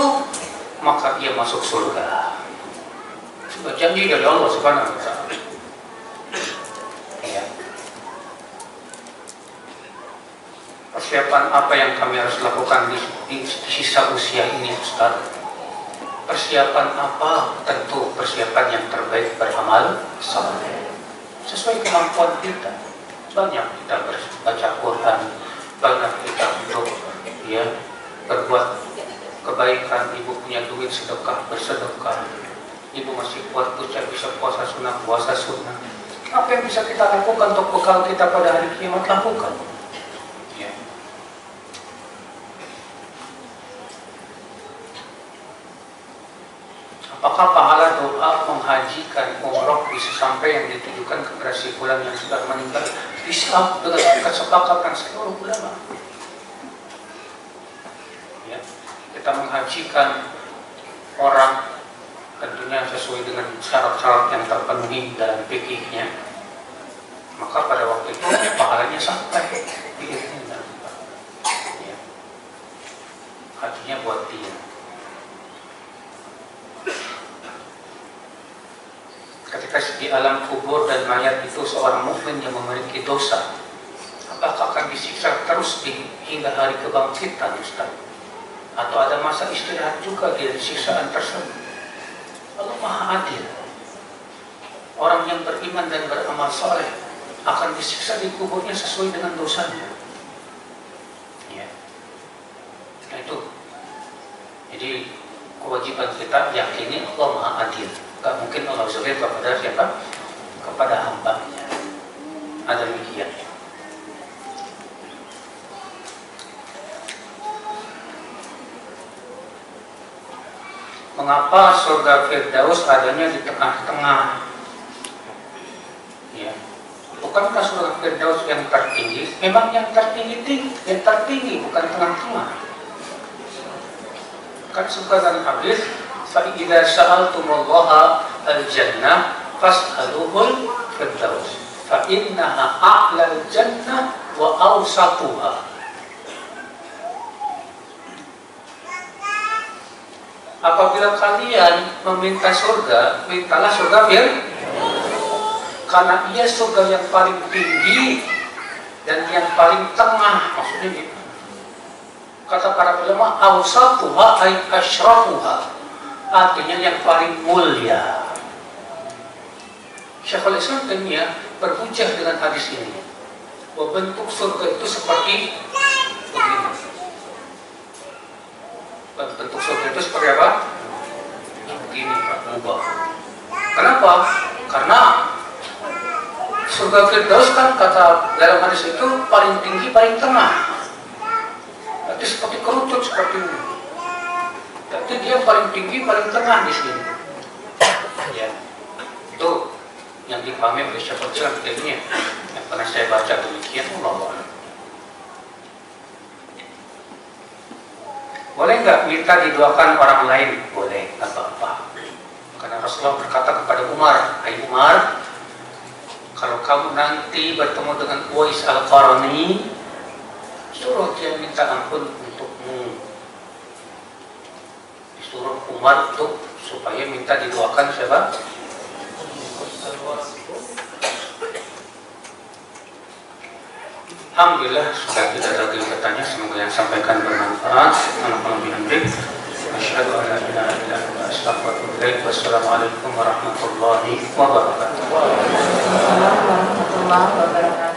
maka ia masuk surga. Sebuah janji dari Allah Subhanahu wa Ta'ala. Ya. Persiapan apa yang kami harus lakukan di sisa usia ini, Ustaz? Persiapan apa? Tentu persiapan yang terbaik, beramal saleh sesuai kemampuan kita. Banyak kita baca Quran, banyak kita untuk berbuat kebaikan. Ibu punya duit, sedekah, bersedekah. Ibu masih kuat kerja, bisa puasa sunnah, puasa sunnah. Apa yang bisa kita lakukan untuk bekal kita pada hari kiamat, lakukan. Ya. Apakah pahala doa menghajikan umroh bisa sampai yang ditujukan kepada si fulan yang sudah meninggal? Bisa, dengan kesepakatan seluruh ulama. Ya, kita menghajikan orang tentunya sesuai dengan syarat-syarat yang terpenuhi dalam fikihnya. Maka pada waktu itu pahalanya sampai diizinkan. Ya. Hajinya buat dia. Ketika di alam kubur dan mayat itu seorang mukmin yang memiliki dosa, apakah akan disiksa terus hingga hari kebangkitan, Ustaz? Atau ada masa istirahat juga dari siksaan tersebut? Allah Maha Adil. Orang yang beriman dan beramal saleh akan disiksa di kuburnya sesuai dengan dosanya. Ya. Nah itu. Jadi kewajiban kita yakini Allah Maha Adil. Gak mungkin Allah zalim kepada siapa? Kepada hamba-Nya. Ada demikian. Mengapa surga Firdaus adanya di tengah-tengah? Ya. Bukankah surga Firdaus yang tertinggi? Memang yang tertinggi, bukan tengah-tengah. Kan suka dan hadis, فَإِذَا سَأَلْتُمُ اللَّهَ الْجَنَّةَ فَاسْأَلُوهُ الْفِرْدَوْسَ فَإِنَّهَا أَعْلَى الْجَنَّةِ وَأَوْسَطُهَا. Apabila kalian meminta surga, mintalah surga karena ia surga yang paling tinggi dan yang paling tengah. Maksudnya gitu. Kata para ulama, awsatuha ay asyrafuha, artinya yang paling mulia. Syekhul Islam Taimiyah berhujjah dengan hadis ini. Bentuk surga itu seperti begini. Bentuk surga itu seperti apa? Begini, Pak. Ubah. Kenapa? Karena surga Firdaus kan kata dalam hadis itu paling tinggi, paling tengah. Berarti seperti kerucut seperti ini. Berarti dia paling tinggi, paling tengah di sini. Ya, itu yang dipahami oleh Syekhul Islam Taimiyah. Yang pernah saya baca demikian, Allah. Boleh nggak minta didoakan orang lain? Boleh, nggak apa-apa. Karena Rasulullah berkata kepada Umar, hai Umar, Kalau kamu nanti bertemu dengan Uwais Al-Qarni, suruh dia minta ampun untukmu. Disuruh Umar tuh supaya minta didoakan siapa? Alhamdulillah sudah tidak ada lagi bertanya. Semoga yang sampaikan bermanfaat. Asyhadu an la ilaha illa anta astaghfiruka wa atubu ilaik. Wassalamualaikum warahmatullahi wabarakatuh. Waalaikumsalam warahmatullahi wabarakatuh.